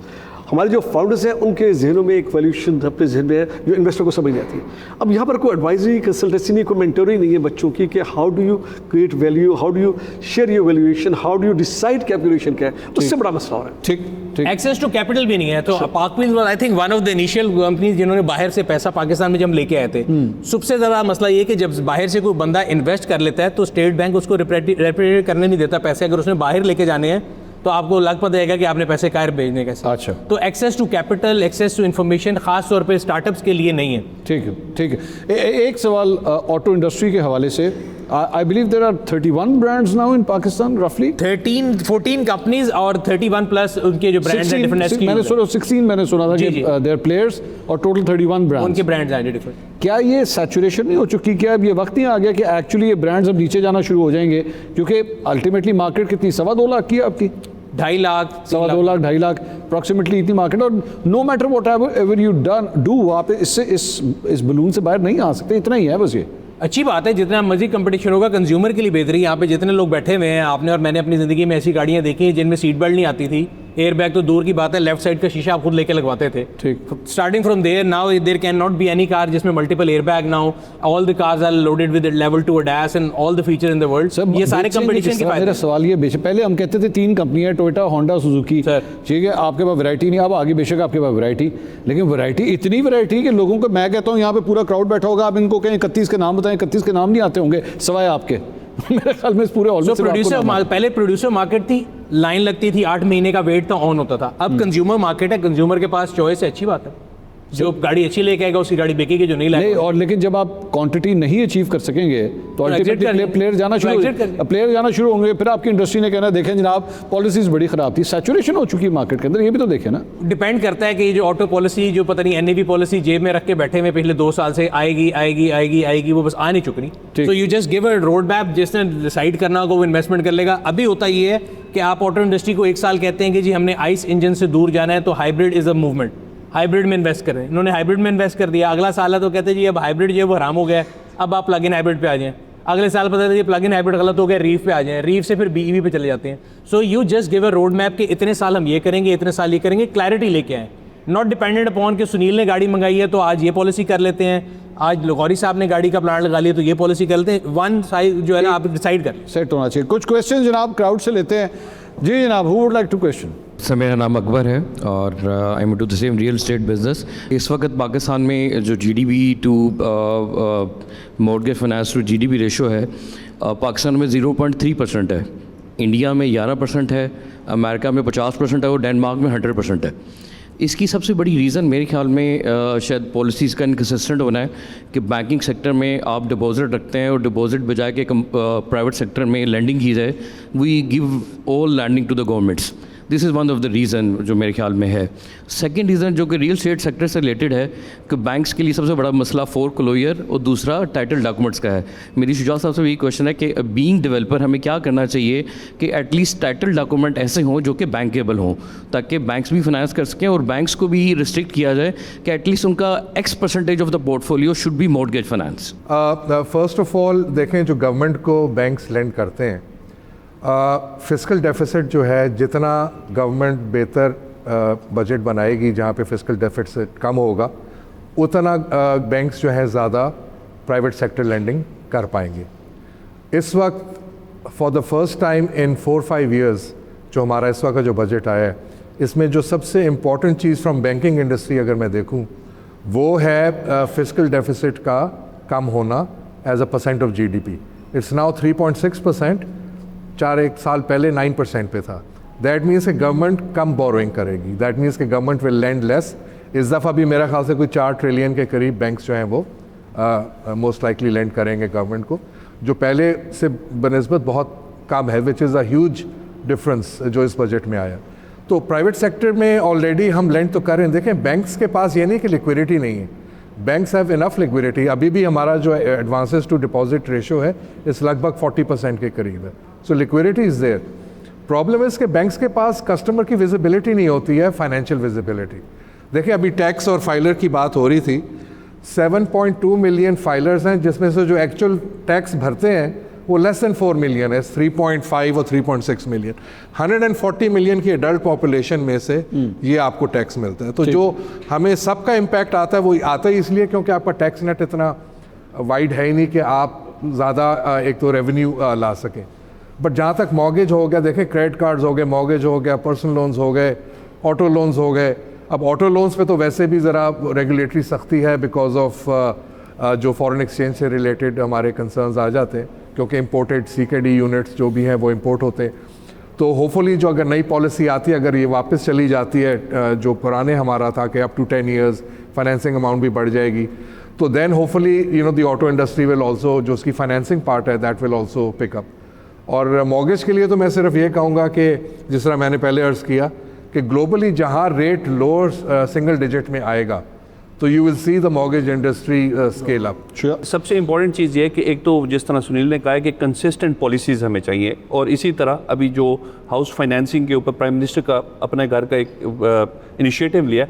हमारे जो फाउंडर्स हैं उनके जहनों में एक वैल्यूएशन अपने जहन में है जो इन्वेस्टर को समझ नहीं आती। अब यहाँ पर कोई एडवाइजरी कंसल्टेंसी नहीं, कोई मेंटोरिंग नहीं है बच्चों की कि how do you create value, how do you share your valuation, how do you decide calculation क्या है, उससे बड़ा मसला हो रहा है। ठीक ठीक। एक्सेस टू कैपिटल भी नहीं है। तो park wheels was I think one of the initial companies जिन्होंने बाहर से पैसा पाकिस्तान में जब हम लेके आए थे। सबसे ज़्यादा मसला ये कि जब बाहर से कोई बंदा इन्वेस्ट कर लेता है तो स्टेट बैंक उसको रिपेट्रिएट करने नहीं देता पैसे। अगर उसने बाहर लेके जाने हैं तो आपको लग पता जाएगा कि आपने पैसे कायर भेजने कैसे। अच्छा। तो access to capital, access to information खास तौर पे स्टार्टअप्स के लिए नहीं है। ठीक है ठीक है। एक सवाल ऑटो इंडस्ट्री के हवाले से। I believe there are 31 brands now in Pakistan रफली। 14 कंपनीज और 31 प्लस उनके जो ब्रांड्स हैं डिफरेंट एसक्यूज। मैंने सुना 16 मैंने सुना था जी, कि जी। देयर प्लेयर्स और टोटल 31 ब्रांड्स उनके ब्रांड्स हैं डिफरेंट। क्या ये सैचुरेशन नहीं हो चुकी? क्या अब ये वक्त नहीं आ गया कि एक्चुअली ये ब्रांड्स अब नीचे जाना शुरू हो जाएंगे? क्योंकि अल्टीमेटली मार्केट कितनी 2.25 लाख की है आपकी, 2.5 लाख 2.25 लाख 2.5 लाख अप्रॉक्सीमेटली इतनी मार्केट। और no matter whatever you do आप इससे इस बलून से बाहर नहीं आ सकते। इतना ही है बस। ये अच्छी बात है, जितना मर्जी कंपटीशन होगा कंज्यूमर के लिए बेहतरी। यहाँ पे जितने लोग बैठे हुए हैं, आपने और मैंने अपनी ज़िंदगी में ऐसी गाड़ियाँ देखी हैं जिनमें सीट बेल्ट नहीं आती थी, एयर बैग तो दूर की बात है, लेफ्ट साइड का शीशा आप खुद लेके लगवाते थे। ठीक। Starting from there now there cannot be any car जिसमें मल्टीपल एयर बैग ना हो। All the cars are loaded with level 2 ADAS and all the feature in the world. ये सारे कंपटीशन के फायदे। मेरा सवाल ये बेशक पहले हम कहते थे 3 कंपनियां, टोयोटा, होंडा, सुजुकी। सर। ठीक है, आपके पास वैरायटी नहीं। अब आगे बेशक आपके पास वैरायटी, लेकिन वैरायटी इतनी वैरायटी कि लोगों को, मैं कहता हूँ यहाँ पे पूरा क्राउड बैठा होगा, आप इनको कहें 31 के नाम बताएं, 31 के नाम नहीं आते होंगे सिवाय आपके। मेरे ख्याल में इस पूरे हॉल में सिर्फ आपको नाम आता है। पहले प्रोड्यूसर मार्केट थी, लाइन लगती थी, 8 महीने का वेट था, ऑन होता था। अब कंज्यूमर मार्केट है, कंज्यूमर के पास चॉइस है। अच्छी बात है, जो गाड़ी अच्छी लेके आएगा उसकी गाड़ी बिकेगी, जो नहीं नहीं। लाएगा। और लेकिन जब आप क्वांटिटी नहीं अचीव कर सकेंगे तो अल्टीमेटली प्लेयर जाना शुरू होंगे। फिर आपकी इंडस्ट्री ने कहना देखें जनाब पॉलिसीज बड़ी खराब थी, सैचुरेशन हो चुकी है मार्केट के अंदर। ये भी तो देखें ना। डिपेंड करता है कि ये जो ऑटो पॉलिसी, जो पता नहीं एनएवी पॉलिसी जेब में रख के बैठे हुए पिछले 2 साल से, आएगी आएगी आएगी आएगी, वो बस आ नहीं चुक रही। तो you just give a road map, जिसने डिसाइड करना होगा वो इन्वेस्टमेंट कर लेगा। अभी होता ये है कि आप ऑटो इंडस्ट्री को 1 साल कहते हैं कि जी हमने आइस इंजन से दूर जाना है, तो hybrid is a movement, hybrid में इन्वेस्ट करें। इन्होंने हाइब्रिड में इन्वेस्ट कर दिया, अगला साल है तो कहते हैं जी अब हाइब्रिड जो है वो हराम हो गया है, अब आप प्लग इन हाइब्रिड पे आ जाएं। अगले साल पता है प्लग इन हाइब्रिड गलत हो गया, रीफ पे आ जाए, रीफ से फिर BEV पे चले जाते हैं। So you just give a road map कि इतने साल हम ये करेंगे, इतने साल ये करेंगे, क्लैरिटी लेके आए, नॉट डिपेंडेंट अपॉन कि सुनील ने गाड़ी मंगाई है तो आज ये पॉलिसी कर लेते हैं, आज गौरी साहब ने गाड़ी का प्लान लगा लिया तो ये पॉलिसी कर लेते हैं। वन साइड जो है ना आप डिसाइड कर सेट होना चाहिए। कुछ क्वेश्चन जनाब क्राउड से लेते हैं। जी जनाब, who would like to question? Sir मेरा नाम अकबर है और I am to the same real estate business. इस वक्त पाकिस्तान में जो GDP to mortgage finance to GDP ratio है पाकिस्तान में 0.3% है, इंडिया में 11% है, अमेरिका में 50% है और डेनमार्क में 100% है। इसकी सबसे बड़ी रीज़न मेरे ख्याल में शायद पॉलिसीज़ का इनकंसिस्टेंट होना है कि बैंकिंग सेक्टर में आप डिपॉजिट रखते हैं और डिपॉजिट बजाय के प्राइवेट सेक्टर में लैंडिंग की जाए, we give all lending to the governments. This is one of the reason जो मेरे ख्याल में है। सेकंड रीज़न जो कि रियल एस्टेट सेक्टर से रिलेटेड है कि बैंक्स के लिए सबसे बड़ा मसला फोरक्लोजर और दूसरा टाइटल डॉक्यूमेंट्स का है। मेरी शुजात साहब से यही क्वेश्चन है कि बीइंग डेवलपर हमें क्या करना चाहिए कि एटलीस्ट टाइटल डॉक्यूमेंट ऐसे हों जो कि बैंकेबल हों, ताकि बैंक्स भी फाइनेंस कर सकें और बैंक्स को भी रिस्ट्रिक्ट किया जाए कि एटलीस्ट उनका X% of the portfolio should be mortgage finance. First of all देखें, जो गवर्नमेंट को बैंक्स लेंड करते हैं, फिस्कल डेफिसिट जो है, जितना गवर्नमेंट बेहतर बजट बनाएगी जहाँ पे फिस्कल डेफिसिट कम होगा, उतना बैंक्स जो है ज़्यादा प्राइवेट सेक्टर लेंडिंग कर पाएंगे। इस वक्त for the first time in 4-5 years जो हमारा इस वक्त का जो बजट आया है, इसमें जो सबसे important cheese from banking industry अगर मैं देखूँ वो है फिस्कल डेफिसिट का कम होना as a % of GDP। It's now 3.6%, 4-1 साल पहले 9% पे था। दैट मीन्स कि गवर्नमेंट कम बोरोइंग करेगी, दैट मीन्स कि गवर्नमेंट विल लैंड लेस। इस दफ़ा भी मेरा ख्याल से कोई 4 ट्रिलियन के करीब बैंक्स जो हैं वो मोस्ट लाइकली लैंड करेंगे गवर्नमेंट को, जो पहले से बनिस्बत बहुत कम है, which is a huge difference जो इस बजट में आया। तो प्राइवेट सेक्टर में ऑलरेडी हम लैंड तो कर रहे हैं। देखें, बैंक्स के पास ये नहीं कि लिक्विडिटी नहीं है, बैंक्स हैव इनफ लिक्विडिटी। अभी भी हमारा जो एडवांसेस टू डिपॉजिट रेशो है इस लगभग 40% के करीब है। So liquidity is there. Problem is कि बैंक्स के पास कस्टमर की विजिबिलिटी नहीं होती है, फाइनेंशियल विजिबिलिटी। देखिए, अभी टैक्स और फाइलर की बात हो रही थी, 7.2 मिलियन फाइलर्स हैं, जिसमें से जो एक्चुअल टैक्स भरते हैं वो लेस दैन 4 मिलियन है, 3.5 और 3.6 मिलियन। 140 मिलियन की एडल्ट पॉपुलेशन में से ये आपको टैक्स मिलता है। तो जो हमें सबका इम्पैक्ट आता है वो आता ही इसलिए क्योंकि आपका टैक्स नेट इतना वाइड है ही नहीं कि आप ज़्यादा एक तो रेवेन्यू ला सकें। बट जहाँ तक मॉर्गेज हो गया, देखें, क्रेडिट कार्ड्स हो गए, मॉर्गेज हो गया, पर्सनल लोन्स हो गए, ऑटो लोन्स हो गए। अब ऑटो लोन्स पे तो वैसे भी ज़रा रेगुलेटरी सख्ती है बिकॉज ऑफ जो फॉरेन एक्सचेंज से रिलेटेड हमारे कंसर्न्स आ जाते हैं, क्योंकि इम्पोर्टेड CKD यूनिट्स जो भी हैं वो इम्पोर्ट होते हैं। तो होपफुली जो अगर नई पॉलिसी आती है, अगर ये वापस चली जाती है जो पुराने हमारा था कि up to 10 years financing amount भी बढ़ जाएगी, तो then hopefully the auto industry will also, जो उसकी फाइनेंसिंग पार्ट है, दैट विल ऑल्सो पिकअप। और मॉर्गेज के लिए तो मैं सिर्फ ये कहूँगा कि जिस तरह मैंने पहले अर्ज़ किया कि ग्लोबली जहाँ रेट लोअर सिंगल डिजिट में आएगा तो you will see the mortgage industry scale up. सबसे इम्पॉर्टेंट चीज़ ये है कि एक तो जिस तरह सुनील ने कहा है कि कंसिस्टेंट पॉलिसीज़ हमें चाहिए, और इसी तरह अभी जो हाउस फाइनेंसिंग के ऊपर प्राइम मिनिस्टर का अपने घर का एक इनिशिएटिव लिया,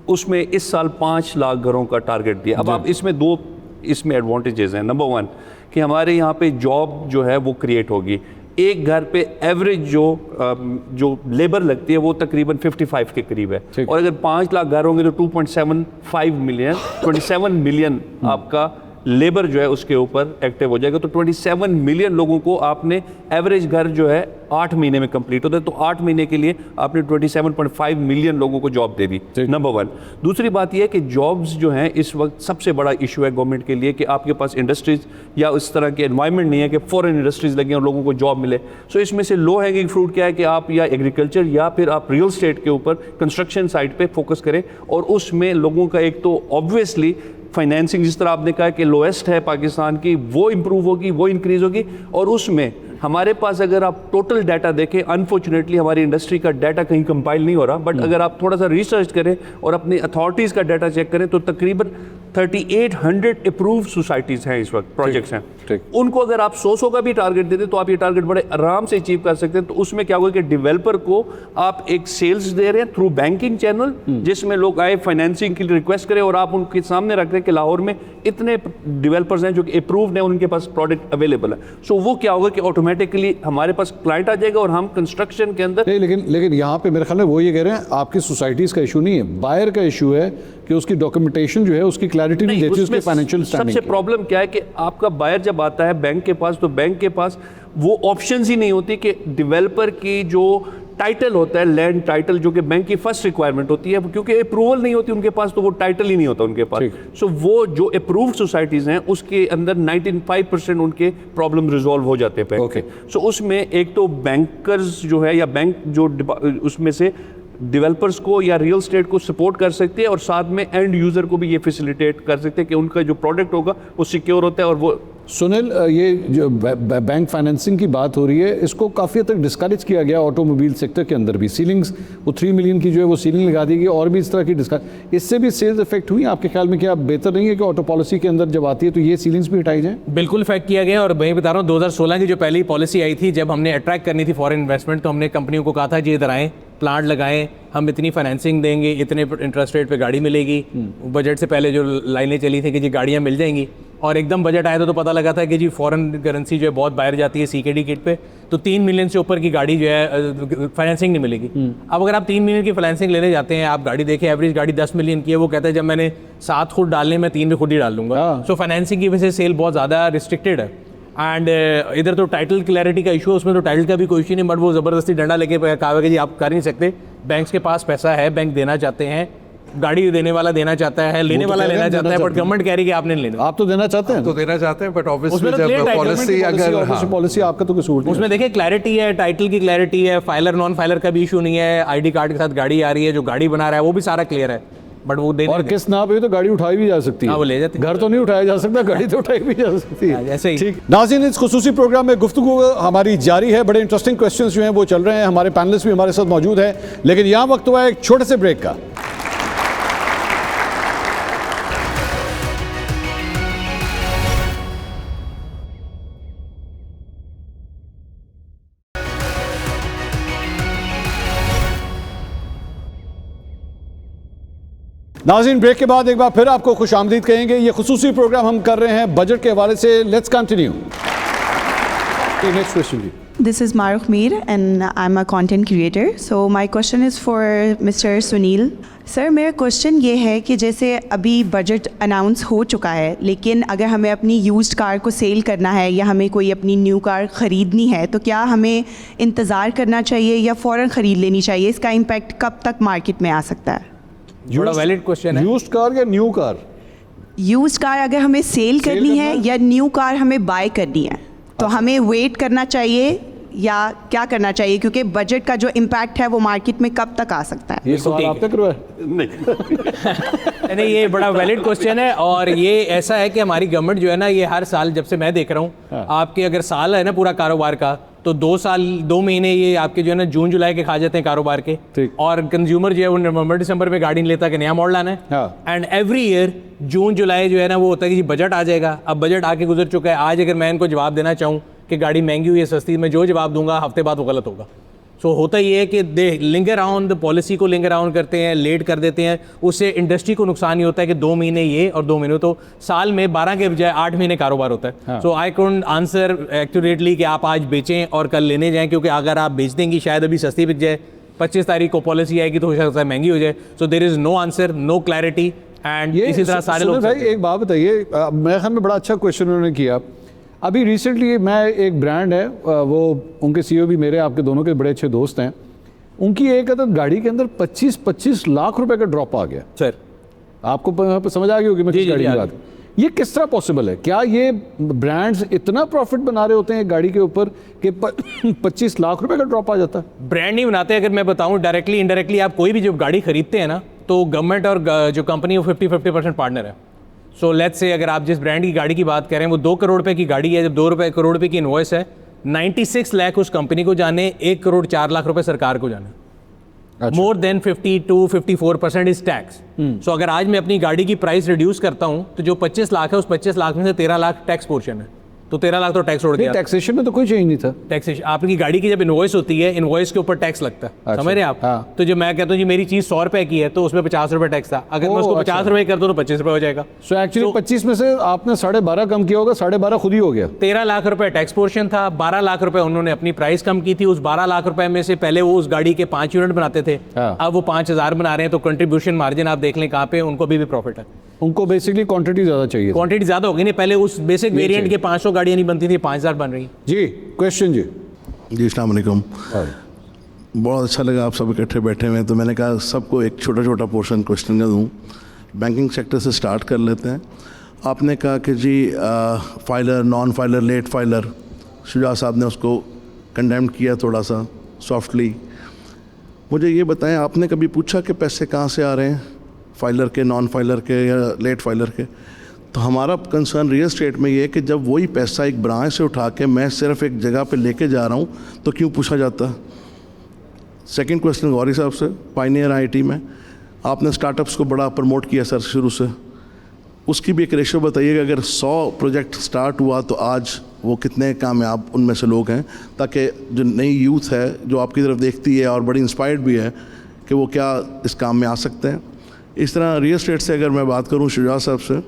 उसमें इस साल 5 लाख घरों का टारगेट दिया। अब आप इसमें एडवांटेजेस हैं। नंबर 1 कि हमारे यहाँ पे जॉब जो है वो क्रिएट होगी। एक घर पे एवरेज जो लेबर लगती है वो तकरीबन 55 के करीब है, और अगर 5 लाख घर होंगे तो 2.75 मिलियन 27 मिलियन आपका लेबर जो है उसके ऊपर एक्टिव हो जाएगा। तो 27 मिलियन लोगों को आपने एवरेज घर जो है 8 महीने में कंप्लीट होता है, तो 8 महीने के लिए आपने 27.5 मिलियन लोगों को जॉब दे दी। नंबर 1। दूसरी बात यह है कि जॉब्स जो हैं इस वक्त सबसे बड़ा इशू है गवर्नमेंट के लिए कि आपके पास इंडस्ट्रीज या उस तरह के एनवायरनमेंट नहीं है कि फॉरेन इंडस्ट्रीज लगे और लोगों को जॉब मिले। सो इसमें से लो हैंगिंग फ्रूट क्या है कि आप या एग्रीकल्चर या फिर आप रियल स्टेट के ऊपर कंस्ट्रक्शन साइट पर फोकस करें, और उसमें लोगों का एक तो ऑब्वियसली फाइनेंसिंग जिस तरह आपने कहा कि लोएस्ट है पाकिस्तान की, वो इम्प्रूव होगी, वो इंक्रीज़ होगी, और उसमें हमारे पास अगर आप टोटल डाटा देखें, अनफॉर्चुनेटली हमारी इंडस्ट्री का डाटा कहीं कंपाइल नहीं हो रहा, बट अगर आप थोड़ा सा रिसर्च करें और अपनी अथॉरिटीज़ का डाटा चेक करें तो तकरीबन 3800 अप्रूव सोसाइटीज़ हैं इस वक्त, प्रोजेक्ट्स हैं। उनको अगर आप 100 का भी टारगेट देते तो आप ये टारगेट बड़े आराम से अचीव कर सकते हैं। तो उसमें क्या होगा कि डेवलपर को आप एक सेल्स दे रहे हैं थ्रू बैंकिंग चैनल, जिसमें लोग आए फाइनेंसिंग के लिए रिक्वेस्ट करें और आप उनके सामने रख रहे हैं कि लाहौर में इतने डेवलपर्स हैं जो कि अप्रूव्ड हैं, उनके पास प्रोडक्ट अवेलेबल है। सो वो क्या होगा कि ऑटोमेटिकली हमारे पास क्लाइंट आ जाएगा और हम कंस्ट्रक्शन के अंदर नहीं, लेकिन यहाँ पे मेरे ख्याल में वो ये कह रहे हैं आपकी सोसाइटीज़ का इशू नहीं है, बायर का इशू है कि उसकी डॉक्यूमेंटेशन जो है उसकी क्लैरिटी नहीं देती उसके फाइनेंशियल स्टैंडिंग। सबसे प्रॉब्लम क्या है कि आपका बायर जब आता है बैंक के पास, तो बैंक के पास वो ऑप्शंस ही नहीं होती कि डेवलपर की जो टाइटल होता है, लैंड टाइटल, जो कि बैंक की फर्स्ट रिक्वायरमेंट होती है, क्योंकि अप्रूवल नहीं होती उनके पास तो वो टाइटल ही नहीं होता उनके पास। सो वो जो अप्रूव्ड सोसाइटीज़ हैं उसके अंदर 95% उनके प्रॉब्लम रिजॉल्व हो जाते हैं बैंक के। सो उसमें एक तो बैंकर्स जो है या बैंक जो उसमें से डेवलपर्स को या रियल स्टेट को सपोर्ट कर सकते हैं और साथ में एंड यूज़र को भी ये फैसिलिटेट कर सकते हैं कि उनका जो प्रोडक्ट होगा वो सिक्योर होता है। और वो सुनील, ये जो बैंक फाइनेंसिंग की बात हो रही है, इसको काफ़ी हद तक डिस्करेज किया गया ऑटोमोबाइल सेक्टर के अंदर भी। सीलिंग्स वो 3 मिलियन की जो है वो सीलिंग लगा दी गई और भी इस तरह की डिस्कस, इससे भी सेल्स इफेक्ट हुई आपके ख्याल में? क्या बेहतर नहीं है कि ऑटो पॉलिसी के अंदर जब आती है तो ये सीलिंग्स भी हटाई जाए? बिल्कुल इफेक्ट किया गया। और मैं बता रहा हूँ 2016 की जो पहली पॉलिसी आई थी, जब हमने अट्रैक्ट करनी थी फॉरेन इन्वेस्टमेंट, तो हमने कंपनियों को कहा था जी इधर आएँ, प्लांट लगाएं, हम इतनी फाइनेंसिंग देंगे, इतने इंटरेस्ट रेट पे गाड़ी मिलेगी। बजट से पहले जो लाइनें चली थी कि जी गाड़ियाँ मिल जाएंगी, और एकदम बजट आया तो पता लगा था कि जी फॉरेन करेंसी जो है बहुत बाहर जाती है सीकेडी किट पे, तो 3 मिलियन से ऊपर की गाड़ी जो है फाइनेंसिंग नहीं मिलेगी। अब अगर आप 3 मिलियन की फाइनेंसिंग लेने जाते हैं, आप गाड़ी देखें, एवरेज गाड़ी 10 मिलियन की है, वो कहता है जब मैंने 7 खुद डालने में 3 भी खुद ही डाल लूँगा। सो फाइनेंसिंग की वजह से सेल बहुत ज़्यादा रिस्ट्रिक्टेड है। एंड इधर तो टाइटल क्लैरिटी का इशू है, उसमें तो टाइटल का भी कोई इशू नहीं, बट वो ज़बरदस्ती डंडा लेके कहा कि जी आप कर नहीं सकते। बैंक्स के पास पैसा है, बैंक देना चाहते हैं, गाड़ी देने वाला देना चाहता है, लेने वाला लेना चाहता है, बट गवर्नमेंट कह रही है कि आपने लेना। आप तो देना चाहते हैं, तो देना चाहते हैं, बट ऑब्वियसली उसमें तो जब clear title पॉलिसी अगर पॉलिसी आपका तो कसूर नहीं है। उसमें देखिए क्लैरिटी है, टाइटल की क्लैरिटी है, फाइलर नॉन फाइलर का भी इशू नहीं है, आईडी कार्ड के साथ गाड़ी आ रही है, जो गाड़ी बना रहा है वो भी सारा क्लियर है, बट वो देने और किस नाम पे तो गाड़ी उठाई भी जा सकती है। हाँ, वो ले जाती है। घर तो नहीं उठाया जा सकता, गाड़ी तो उठाई भी जा सकती है। ऐसे ही। ठीक नाज़रीन, इस खुसूसी प्रोग्राम में गुफ्तगू हमारी जारी है। बड़े इंटरेस्टिंग क्वेश्चंस जो हैं वो चल रहे हैं, हमारे पैनलिस्ट भी हमारे साथ मौजूद हैं, लेकिन यहाँ वक्त हुआ है एक छोटे से ब्रेक का। नाज़रीन, ब्रेक के बाद एक बार फिर आपको खुश आमदीद कहेंगे। ये खुसूसी प्रोग्राम हम कर रहे हैं बजट के हवाले से। Let's continue. नेक्स्ट क्वेश्चन जी। This is Maruk Mir and I'm a content creator. So my question is for Mr. Sunil. Sir, मेरा क्वेश्चन ये है कि जैसे अभी बजट अनाउंस हो चुका है, लेकिन अगर हमें अपनी यूज्ड कार को सेल करना है या हमें कोई अपनी न्यू कार ख़रीदनी है, तो क्या हमें इंतज़ार करना चाहिए या फ़ौरन ख़रीद लेनी चाहिए? इसका इम्पैक्ट कब तक मार्केट में आ सकता है? बड़ा वैलिड क्वेश्चन है। यूज्ड कार या न्यू कार? यूज्ड कार अगर हमें सेल करनी है या न्यू कार हमें बाय करनी है, तो हमें वेट करना चाहिए या क्या करना चाहिए? क्योंकि बजट का जो इम्पैक्ट है वो मार्केट में कब तक आ सकता है? ये सवाल आप तक रहा है? नहीं, ये बड़ा वैलिड क्वेश्चन है। और ये ऐसा है कि हमारी गवर्नमेंट जो है ना, ये हर साल जब से मैं देख रहा हूँ, आपके अगर साल है ना पूरा कारोबार का, तो 2 महीने ये आपके जो है ना जून जुलाई के खा जाते हैं कारोबार के। और कंज्यूमर जो है वो नवंबर दिसंबर में गाड़ी नहीं लेता कि नया मॉडल आना है। एंड एवरी ईयर जून जुलाई जो है ना वो होता है कि जी बजट आ जाएगा। अब बजट आके गुजर चुका है। आज अगर मैं इनको जवाब देना चाहूँ कि गाड़ी महंगी हुई है सस्ती, मैं जो जवाब दूंगा हफ्ते बाद वो गलत होगा। सो होता ये है कि दे लिंग अराउंड द पॉलिसी को लिंग अराउंड करते हैं, लेट कर देते हैं। उससे इंडस्ट्री को नुकसान ही होता है कि 2 महीने ये और 2 महीने, तो साल में 12 के बजाय 8 महीने कारोबार होता है। सो आई कांट आंसर एक्यूरेटली कि आप आज बेचें और कल लेने जाएं, क्योंकि अगर आप बेच देंगी शायद अभी सस्ती बिक जाए, 25 तारीख को पॉलिसी आएगी तो हो सकता है महंगी हो जाए। So there is no answer, no clarity. And इसी तरह सारे लोग। भाई एक बात बताइए, मेरे ख्याल में बड़ा अच्छा क्वेश्चन उन्होंने किया। अभी रिसेंटली मैं एक ब्रांड है, वो उनके सीईओ भी मेरे आपके दोनों के बड़े अच्छे दोस्त हैं, उनकी एक अदद गाड़ी के अंदर 25 लाख रुपए का ड्रॉप आ गया। सर आपको समझ आ गई होगी मैं किस गाड़ी की बात। ये किस तरह पॉसिबल है? क्या ये ब्रांड्स इतना प्रॉफिट बना रहे होते हैं गाड़ी के ऊपर कि 25 लाख रुपए का ड्रॉप आ जाता है? ब्रांड नहीं बनाते। अगर मैं बताऊं डायरेक्टली इनडायरेक्टली, आप कोई भी जो गाड़ी खरीदते हैं ना, तो गवर्नमेंट और जो कंपनी वो 50-50% पार्टनर है। सो लेट्स से अगर आप जिस ब्रांड की गाड़ी की बात कर रहे हैं वो 2 करोड़ रुपए की गाड़ी है, जब 2 करोड़ रुपए की इनवॉइस है, 96 लाख उस कंपनी को जाने, 1 करोड़ 4 लाख रुपए सरकार को जाने। More than 52-54% is tax. So अगर आज मैं अपनी गाड़ी की प्राइस रिड्यूस करता हूँ तो जो 25 लाख है, उस 25 लाख में से 13 लाख टैक्स पोर्शन है, तो 13 लाख तो टैक्स उड़ गया। टैक्सेशन में तो कोई चेंज नहीं था। टैक्सेशन, आपकी गाड़ी की जब इनवॉइस होती है, इनवॉइस के ऊपर टैक्स लगता है, समझ रहे हैं आप? हाँ। तो जो मैं कहता हूँ जी मेरी चीज़ 100 रुपए की है तो उसमें 50 रुपए टैक्स था, अगर मैं उसको 50 रुपए करता हूँ तो 25 रुपए हो जाएगा। सो एक्चुअली 25 में से आपने 12.5 कम किया होगा, 12.5 खुद ही हो गया। 13 लाख रुपए टैक्स पोर्शन था, 12 लाख रुपए उन्होंने अपनी प्राइस कम की थी। उस 12 लाख रुपए में से पहले वो उस गाड़ी के 5 यूनिट बनाते थे, हाँ। अब वो 5000 बना रहे हैं, तो कंट्रीब्यूशन मार्जिन आप देख लें कहाँ पे, उनको भी प्रॉफिट है। उनको बेसिकली क्वांटिटी ज़्यादा चाहिए। क्वांटिटी ज़्यादा होगी नहीं, पहले उस बेसिक वेरिएंट के 500 गाड़ियाँ नहीं बनती थी, 5000 बन रही। जी क्वेश्चन जी। जी अस्सलाम वालेकुम। बहुत अच्छा लगा आप सब इकट्ठे बैठे हुए हैं, तो मैंने कहा सबको एक छोटा छोटा पोर्शन क्वेश्चन का दूँ। बैंकिंग सेक्टर से स्टार्ट कर लेते हैं। आपने कहा कि जी filer, non filer, late filer, Shuja sahab ने उसको कंडेम किया थोड़ा सा सॉफ्टली। मुझे ये बताएं, आपने कभी पूछा कि पैसे कहाँ से आ रहे हैं, फाइलर के, नॉन फाइलर के या लेट फाइलर के? तो हमारा कंसर्न रियल स्टेट में ये है कि जब वही पैसा एक ब्रांच से उठा के मैं सिर्फ एक जगह पे लेके जा रहा हूँ तो क्यों पूछा जाता? सेकंड क्वेश्चन गौरी साहब से, पायनियर आईटी में आपने स्टार्टअप्स को बड़ा प्रमोट किया सर शुरू से, उसकी भी एक रेशो बताइएगा। अगर 100 प्रोजेक्ट स्टार्ट हुआ तो आज वो कितने कामयाब उनमें से लोग हैं, ताकि जो नई यूथ है जो आपकी तरफ देखती है और बड़ी इंस्पायर्ड भी है कि वो क्या इस काम में आ सकते हैं। इस तरह रियल एस्टेट से अगर मैं बात करूं शुजा साहब से,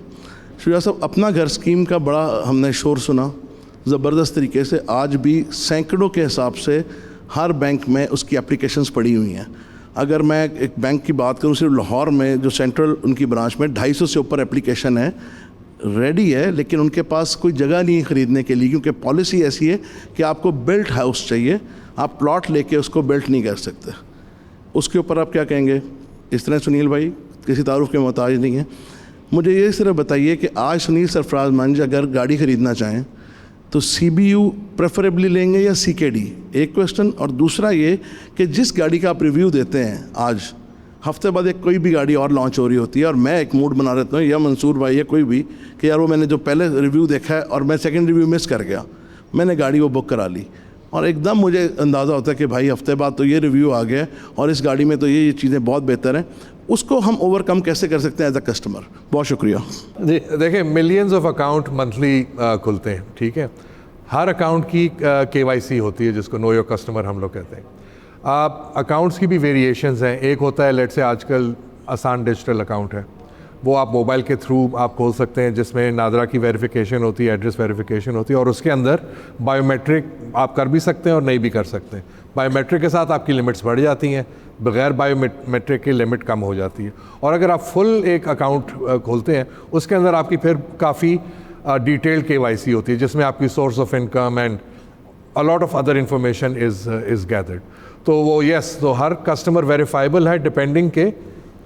शुजा साहब अपना घर स्कीम का बड़ा हमने शोर सुना ज़बरदस्त तरीके से। आज भी सैकड़ों के हिसाब से हर बैंक में उसकी एप्लीकेशंस पड़ी हुई हैं। अगर मैं एक बैंक की बात करूं, सिर्फ लाहौर में जो सेंट्रल उनकी ब्रांच में 250 से ऊपर एप्लीकेशन है, रेडी है, लेकिन उनके पास कोई जगह नहीं है ख़रीदने के लिए, क्योंकि पॉलिसी ऐसी है कि आपको बिल्ट हाउस चाहिए, आप प्लॉट लेके उसको बिल्ट नहीं कर सकते। उसके ऊपर आप क्या कहेंगे? इस तरह सुनील भाई किसी तारुफ के मोहताज नहीं है। मुझे ये सिर्फ बताइए कि आज सुनील सरफराज मंज अगर गाड़ी ख़रीदना चाहें तो CBU प्रेफरेबली लेंगे या CKD? एक क्वेश्चन। और दूसरा ये कि जिस गाड़ी का आप रिव्यू देते हैं, आज हफ्ते बाद एक कोई भी गाड़ी और लॉन्च हो रही होती है और मैं एक मूड बना रहता हूँ, या मंसूर भाई या कोई भी, कि यार वो मैंने जो पहले रिव्यू देखा है और मैं सेकंड रिव्यू मिस कर गया, मैंने गाड़ी वो बुक करा ली और एकदम मुझे अंदाज़ा होता है कि भाई हफ्ते बाद तो ये रिव्यू आ गया और इस गाड़ी में तो ये चीज़ें बहुत बेहतर हैं। उसको हम ओवरकम कैसे कर सकते हैं एज अ कस्टमर? बहुत शुक्रिया। देखिए, मिलियंस ऑफ अकाउंट मंथली खुलते हैं, ठीक है। हर अकाउंट की KYC होती है, जिसको नो योर कस्टमर हम लोग कहते हैं। आप अकाउंट्स की भी वेरिएशंस हैं। एक होता है, लेट से आजकल आसान डिजिटल अकाउंट है, वो आप मोबाइल के थ्रू आप खोल सकते हैं, जिसमें नादरा की वेरिफिकेशन होती है, एड्रेस वेरिफिकेशन होती है, और उसके अंदर बायोमेट्रिक आप कर भी सकते हैं और नहीं भी कर सकते हैं। बायोमेट्रिक के साथ आपकी लिमिट्स बढ़ जाती हैं, बगैर बायोमेट्रिक की लिमिट कम हो जाती है। और अगर आप फुल एक अकाउंट खोलते हैं, उसके अंदर आपकी फिर काफ़ी डिटेल्ड KYC होती है, जिसमें आपकी source of income and a lot of other information is gathered. तो वो तो हर कस्टमर वेरीफाइबल है, डिपेंडिंग के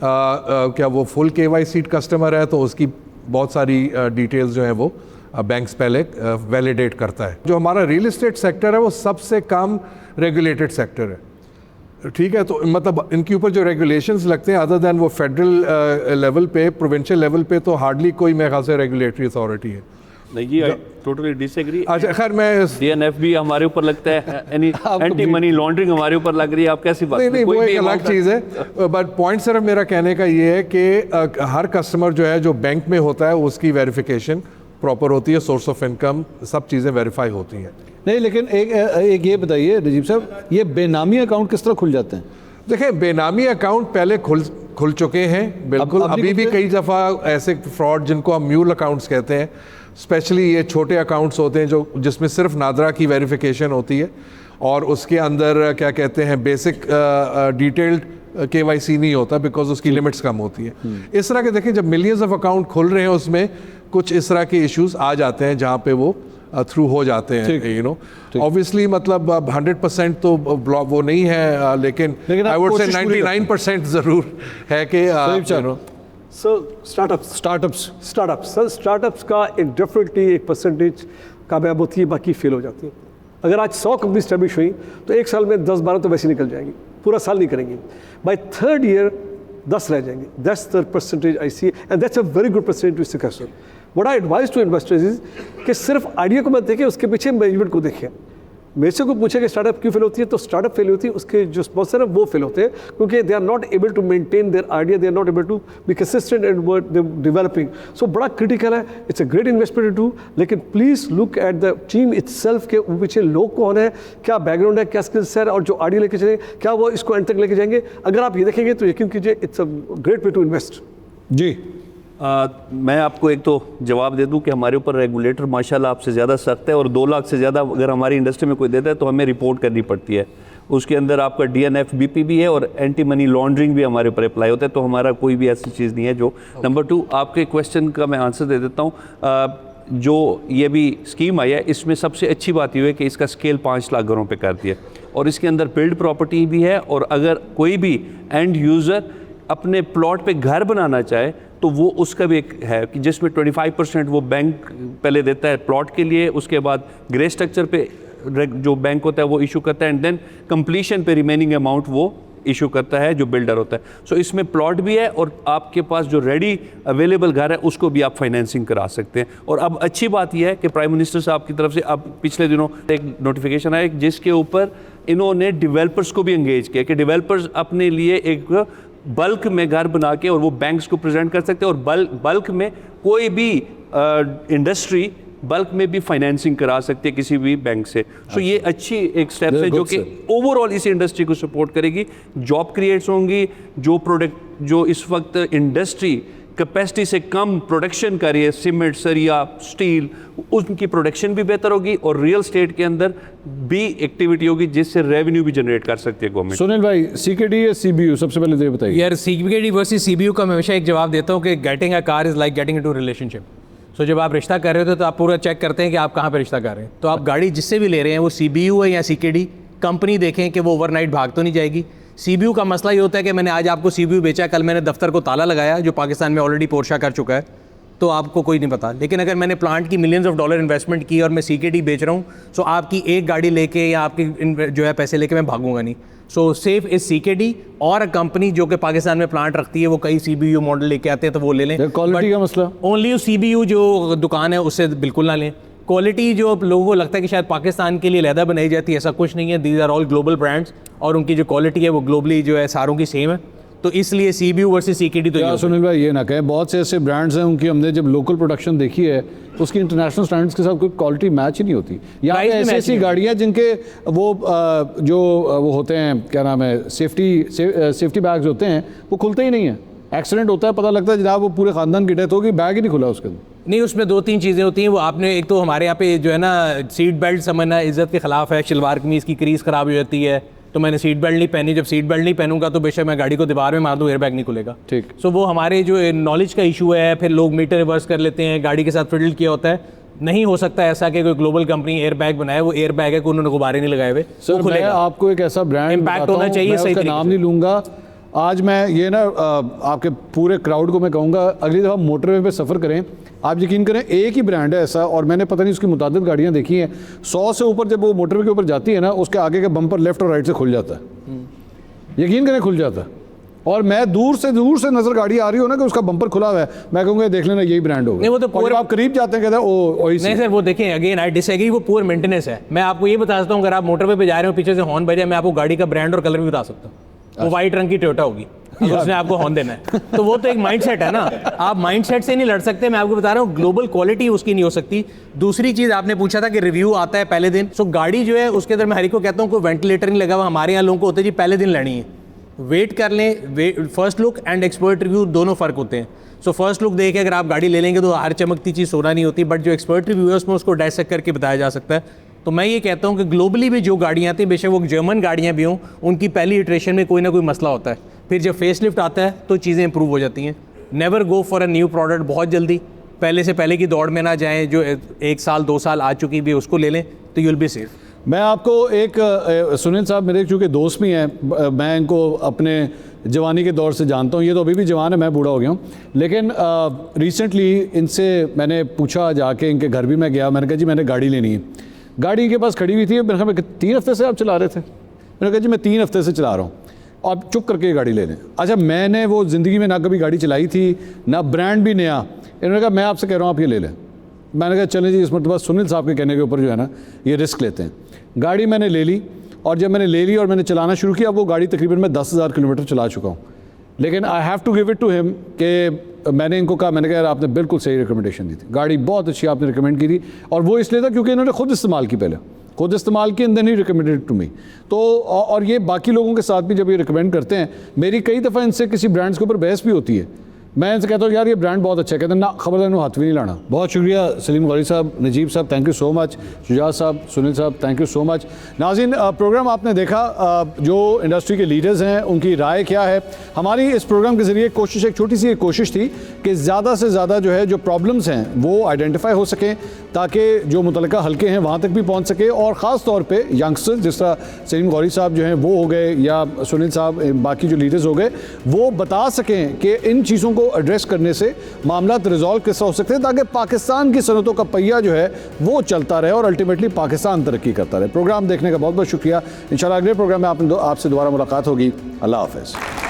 क्या वो फुल KYC कस्टमर है तो उसकी बहुत सारी डिटेल्स जो हैं वो बैंक्स पहले वैलिडेट करता है। जो हमारा रियल एस्टेट सेक्टर है वो सबसे कम रेगुलेटेड सेक्टर है, ठीक है। तो मतलब इनके ऊपर जो रेगुलेशंस लगते हैं, अदर दैन वो फेडरल लेवल पे, प्रोविंशियल लेवल पे, तो हार्डली कोई मेरे ख्याल से रेगुलेटरी अथॉरिटी है। नहीं जी, आई टोटली डिसएग्री। अच्छा, खैर मैं DNF भी हमारे ऊपर लगता है, एंटी मनी लॉन्ड्रिंग हमारे ऊपर लग रही है, आप कैसी बात? नहीं, वो एक अलग चीज़ है। बट पॉइंट सिर्फ मेरा कहने का ये है कि हर कस्टमर जो है जो बैंक में होता है उसकी वेरिफिकेशन प्रॉपर होती है, सोर्स ऑफ इनकम सब चीज़ें वेरीफाई होती हैं। नहीं, लेकिन एक ये बताइए नजीब साहब, ये बेनामी अकाउंट किस तरह खुल जाते हैं? देखिए, बेनामी अकाउंट पहले खुल चुके हैं बिल्कुल। अभी भी कई दफ़ा ऐसे फ्रॉड जिनको हम म्यूल अकाउंट्स कहते हैं, स्पेशली ये छोटे अकाउंट्स होते हैं जो जिसमें सिर्फ नादरा की वेरिफिकेशन होती है और उसके अंदर क्या कहते हैं बेसिक डिटेल्ड KYC नहीं होता, बिकॉज उसकी लिमिट्स कम होती है। इस तरह के देखें, जब मिलियंस ऑफ अकाउंट खुल रहे हैं उसमें कुछ इस तरह के इश्यूज आ जाते हैं जहाँ पे वो थ्रू हो जाते हैं, यू नो। ऑब्वियसली मतलब 100% तो ब्लॉक वो नहीं है, लेकिन आई वुड से 99% ज़रूर है कि स्टार्टअप्स का एक डेफिनेटली एक परसेंटेज कामयाब होती है, बाकी फेल हो जाती है। अगर आज 100 कंपनी स्टैब्लिश हुई तो एक साल में 10-12 तो वैसे निकल जाएंगी, पूरा साल नहीं करेंगी। बाय थर्ड ईयर 10 रह जाएंगे। That's the percentage I see, and that's a very good percentage to success. What I advise to investors is कि सिर्फ आइडिया को मत देखें, उसके पीछे मैनेजमेंट को देखें। मेरे से कोई पूछे कि स्टार्टअप क्यों फेल होती है, तो स्टार्टअप फेल होती है उसके जो स्पॉन्सर है वो फेल होते हैं, क्योंकि they are not able to maintain their idea, they are not able to be consistent and work developing. So बड़ा क्रिटिकल है, it's a great investment to, लेकिन please look at the team itself के पीछे लोग कौन है, क्या background है, क्या स्किल्स है, और जो आइडिया लेके चले क्या वो इसको एंड तक लेके जाएंगे। अगर आप ये देखेंगे तो यकीन कीजिए it's a great way to invest. जी मैं आपको एक तो जवाब दे दूं कि हमारे ऊपर रेगुलेटर माशाल्लाह आपसे ज़्यादा सख्त है, और 2 लाख से ज़्यादा अगर हमारी इंडस्ट्री में कोई देता है तो हमें रिपोर्ट करनी पड़ती है। उसके अंदर आपका DNF BP भी है और एंटी मनी लॉन्ड्रिंग भी हमारे ऊपर अप्लाई होता है, तो हमारा कोई भी ऐसी चीज़ नहीं है जो। नंबर 2, आपके क्वेश्चन का मैं आंसर दे देता हूँ। जो ये भी स्कीम आई है इसमें सबसे अच्छी बात ये है कि इसका स्केल 5 लाख घरों पे कर दिया, और इसके अंदर बिल्ड प्रॉपर्टी भी है, और अगर कोई भी एंड यूज़र अपने प्लॉट पे घर बनाना चाहे तो वो उसका भी एक है कि जिसमें 25% वो बैंक पहले देता है प्लॉट के लिए, उसके बाद ग्रे स्ट्रक्चर पे जो बैंक होता है वो इशू करता है, एंड देन कंप्लीशन पे रिमेनिंग अमाउंट वो इशू करता है जो बिल्डर होता है। सो इसमें प्लॉट भी है, और आपके पास जो रेडी अवेलेबल घर है उसको भी आप फाइनेंसिंग करा सकते हैं। और अब अच्छी बात यह है कि प्राइम मिनिस्टर साहब की तरफ से अब पिछले दिनों एक नोटिफिकेशन आया जिसके ऊपर इन्होंने डेवलपर्स को भी एंगेज किया कि डेवलपर्स अपने लिए एक बल्क में घर बना के और वो बैंक्स को प्रेजेंट कर सकते हैं, और बल्क में कोई भी इंडस्ट्री बल्क में भी फाइनेंसिंग करा सकती है किसी भी बैंक से। सो ये अच्छी एक स्टेप है जो कि ओवरऑल इस इंडस्ट्री को सपोर्ट करेगी, जॉब क्रिएट्स होंगी, जो प्रोडक्ट जो इस वक्त इंडस्ट्री कैपेसिटी से कम प्रोडक्शन कर रही है, सीमेंट, सरिया, स्टील, उनकी प्रोडक्शन भी बेहतर होगी, और रियल स्टेट के अंदर भी एक्टिविटी होगी जिससे रेवेन्यू भी जनरेट कर सकती है गवर्नमेंट। सुनील भाई, CKD या CBU, सबसे पहले तो ये बताइए। यार CKD वर्सेस CBU का मैं हमेशा एक जवाब देता हूँ कि getting a car is like getting into relationship. So जब आप रिश्ता कर रहे होते तो आप पूरा चेक करते हैं कि आप कहाँ पे रिश्ता कर रहे हैं। तो आप गाड़ी जिससे भी ले रहे हैं वो CBU है या CKD, कंपनी देखें कि वो ओवरनाइट भाग तो नहीं जाएगी। CBU का मसला ये होता है कि मैंने आज आपको CBU बेचा, कल मैंने दफ्तर को ताला लगाया जो पाकिस्तान में ऑलरेडी पोर्शा कर चुका है, तो आपको कोई नहीं पता। लेकिन अगर मैंने प्लांट की मिलियंस ऑफ डॉलर इन्वेस्टमेंट की और मैं CKD बेच रहा हूँ, सो आपकी एक गाड़ी लेके या आपकी जो है पैसे लेके मैं भागूंगा नहीं। सो सेफ इज CKD, और कंपनी जो कि पाकिस्तान में प्लांट रखती है वो कई CBU मॉडल लेके आते हैं तो वो ले लें। क्वालिटी का मसला ओनली CBU जो दुकान है उससे बिल्कुल ना लें। क्वालिटी जो लोगों को लगता है कि शायद पाकिस्तान के लिए लहदा बनाई जाती है, ऐसा कुछ नहीं है। These are all global brands, और उनकी जो क्वालिटी है वो ग्लोबली जो है सारों की सेम है। तो इसलिए CBU वर्सेस CKD तो क्या सुनील भाई ये ना कहें, बहुत से ऐसे ब्रांड्स हैं उनकी हमने जब लोकल प्रोडक्शन देखी है तो उसकी इंटरनेशनल स्टैंडर्ड्स के साथ कोई क्वालिटी मैच ही नहीं होती। यहाँ पे ऐसी ऐसी गाड़ियाँ जिनके वो जो वो होते हैं, क्या नाम है, सेफ्टी बैग्स होते हैं, वो खुलते ही नहीं है। एक्सीडेंट होता है, पता लगता है जनाब वो पूरे खानदान की डेथ होगी, बैग ही नहीं खुला उसके अंदर। नहीं, उसमें 2-3 चीज़ें होती हैं। वो आपने एक तो हमारे यहाँ पे जो है ना सीट बेल्ट समझना इज़्ज़त के ख़िलाफ़ है। शलवार कमीज़ की क्रीज़ ख़राब हो जाती है तो मैंने सीट बेल्ट नहीं पहनी। जब सीट बेल्ट नहीं पहनूंगा तो बेशक मैं गाड़ी को दीवार में मार दूँ, एयर बैग नहीं खुलेगा। ठीक। सो वो हमारे जो नॉलेज का इशू है। फिर लोग मीटर रिवर्स कर लेते हैं, गाड़ी के साथ फिडल किया होता है। नहीं हो सकता ऐसा कि कोई ग्लोबल कंपनी एयर बैग बनाए, वो एयर बैग है कि उन्होंने गुब्बारे नहीं लगाए हुए। सर मैं आपको एक ऐसा ब्रांड इम्पैक्ट होना चाहिए, सही उसका नाम नहीं लूँगा। आज मैं ये ना आपके पूरे क्राउड को मैं कहूँगा, अगली दफ़ा मोटरवे पे सफ़र करें, आप यकीन करें एक ही ब्रांड है ऐसा, और मैंने पता नहीं उसकी मुतादिद गाड़ियाँ देखी हैं, 100 से ऊपर जब वो मोटरवे के ऊपर जाती है ना, उसके आगे का बम्पर लेफ्ट और राइट से खुल जाता है। यकीन करें खुल जाता है। और मैं दूर से नज़र गाड़ी आ रही हो ना कि उसका बम्पर खुला हुआ है, मैं कहूँगा देख लेना यही ब्रांड होगा। नहीं, वो तो पूरा आप करीब जाते हैं कहते हैं ओ वही नहीं सर, वो देखें अगेन आई डिसएग्री, वो पुअर मेंटेनेंस है। मैं आपको ये बता सकता हूँ, अगर आप मोटरवे पे जा रहे हो, पीछे से हॉर्न बजे, मैं आपको गाड़ी का ब्रांड और कलर भी बता सकता हूँ। वो वाइट रंग की टोयोटा होगी, उसने आपको हॉर्न देना है। तो वो तो एक माइंडसेट है ना, आप माइंडसेट से नहीं लड़ सकते। मैं आपको बता रहा हूँ ग्लोबल क्वालिटी उसकी नहीं हो सकती। दूसरी चीज़ आपने पूछा था कि रिव्यू आता है पहले दिन। सो गाड़ी जो है उसके अंदर मैं हरी को कहता हूँ कोई वेंटिलेटर नहीं लगा हुआ। हमारे यहाँ लोगों को होता है जी पहले दिन लेनी है, वेट कर लें। First look and expert review दोनों फ़र्क होते हैं। सो फर्स्ट लुक देख के अगर आप गाड़ी ले लेंगे तो हर चमकती चीज़ सोना नहीं होती, बट जो एक्सपर्ट रिव्यू है उसमें उसको डायसेक्ट करके बताया जा सकता है। तो मैं ये कहता हूँ कि ग्लोबली भी जो गाड़ियाँ आती हैं, बेशक वो जर्मन गाड़ियाँ भी हों, उनकी पहली इटरेशन में कोई ना कोई मसला होता है। फिर जब फेसलिफ्ट आता है तो चीज़ें इंप्रूव हो जाती हैं। Never go for a new product बहुत जल्दी, पहले की दौड़ में ना जाएँ। जो 1 साल 2 साल आ चुकी भी उसको ले लें तो यू विल बी सेफ। मैं आपको एक सुनील साहब मेरे चूँकि दोस्त भी हैं, मैं इनको अपने जवानी के दौर से जानता हूँ। ये तो अभी भी जवान है, मैं बूढ़ा हो गया हूँ। लेकिन रिसेंटली इनसे मैंने पूछा, जाके इनके घर भी मैं गया, मैंने कहा जी मैंने गाड़ी लेनी है। गाड़ी इनके पास खड़ी हुई थी, मेरे ख्याल में 3 हफ्ते से आप चला रहे थे। मैंने कहा जी मैं 3 हफ्ते से चला रहा हूँ, आप चुप करके गाड़ी ले लें। अच्छा, मैंने वो ज़िंदगी में ना कभी गाड़ी चलाई थी, ना ब्रांड भी नया। इन्होंने कहा मैं आपसे कह रहा हूँ आप ये ले लें। मैंने कहा चलें जी इस मरतबा सुनील साहब के कहने के ऊपर जो है ना ये रिस्क लेते हैं। गाड़ी मैंने ले ली और जब मैंने ले ली और मैंने चलाना शुरू किया, वो गाड़ी तकरीबन मैं 10,000 किलोमीटर चला चुका हूँ। लेकिन I have to give it to him कि मैंने इनको कहा, मैंने कहा यार आपने बिल्कुल सही रिकमेंडेशन दी थी, गाड़ी बहुत अच्छी आपने रिकमेंड की थी। और वो इसलिए था क्योंकि इन्होंने खुद इस्तेमाल की, पहले खुद इस्तेमाल की एंड देन ही रिकमेंडेड टू मी। तो और ये बाकी लोगों के साथ भी जब ये रिकमेंड करते हैं, मेरी कई दफ़ा इनसे किसी ब्रांड्स के ऊपर बहस भी होती है। मैं इनसे कहता हूँ यार ये ब्रांड बहुत अच्छा है, कहते हैं ना खबरदार इन्होंने हाथ भी नहीं लाना। बहुत शुक्रिया सलीम गौरी साहब, नजीब साहब thank you so much, Shujaat साहब, सुनील साहब थैंक यू सो मच। नाज़रीन प्रोग्राम आपने देखा, जो इंडस्ट्री के लीडर्स हैं उनकी राय क्या है। हमारी इस प्रोग्राम के ज़रिए कोशिश, एक छोटी सी एक कोशिश थी कि ज़्यादा से ज़्यादा जो है जो प्रॉब्लम्स हैं वो आइडेंटिफाई हो सकें, ताकि जो मुतल्लिका हल्के हैं वहाँ तक भी पहुँच सके। और ख़ास तौर पे यंगस्टर्स जिस तरह सलीम गौरी साहब जो हैं वो हो गए, या सुनील साहब, बाकी जो लीडर्स हो गए, वो बता सकें कि इन चीज़ों को एड्रेस करने से मामला रिजॉल्व किस तरह हो सकते हैं, ताकि पाकिस्तान की सनतों का पहिया जो है वो चलता रहे और अल्टीमेटली पाकिस्तान तरक्की करता रहे। प्रोग्राम देखने का बहुत बहुत शुक्रिया। इंशाल्लाह अगले प्रोग्राम में आपसे दोबारा मुलाकात होगी। अल्लाह हाफ़िज़।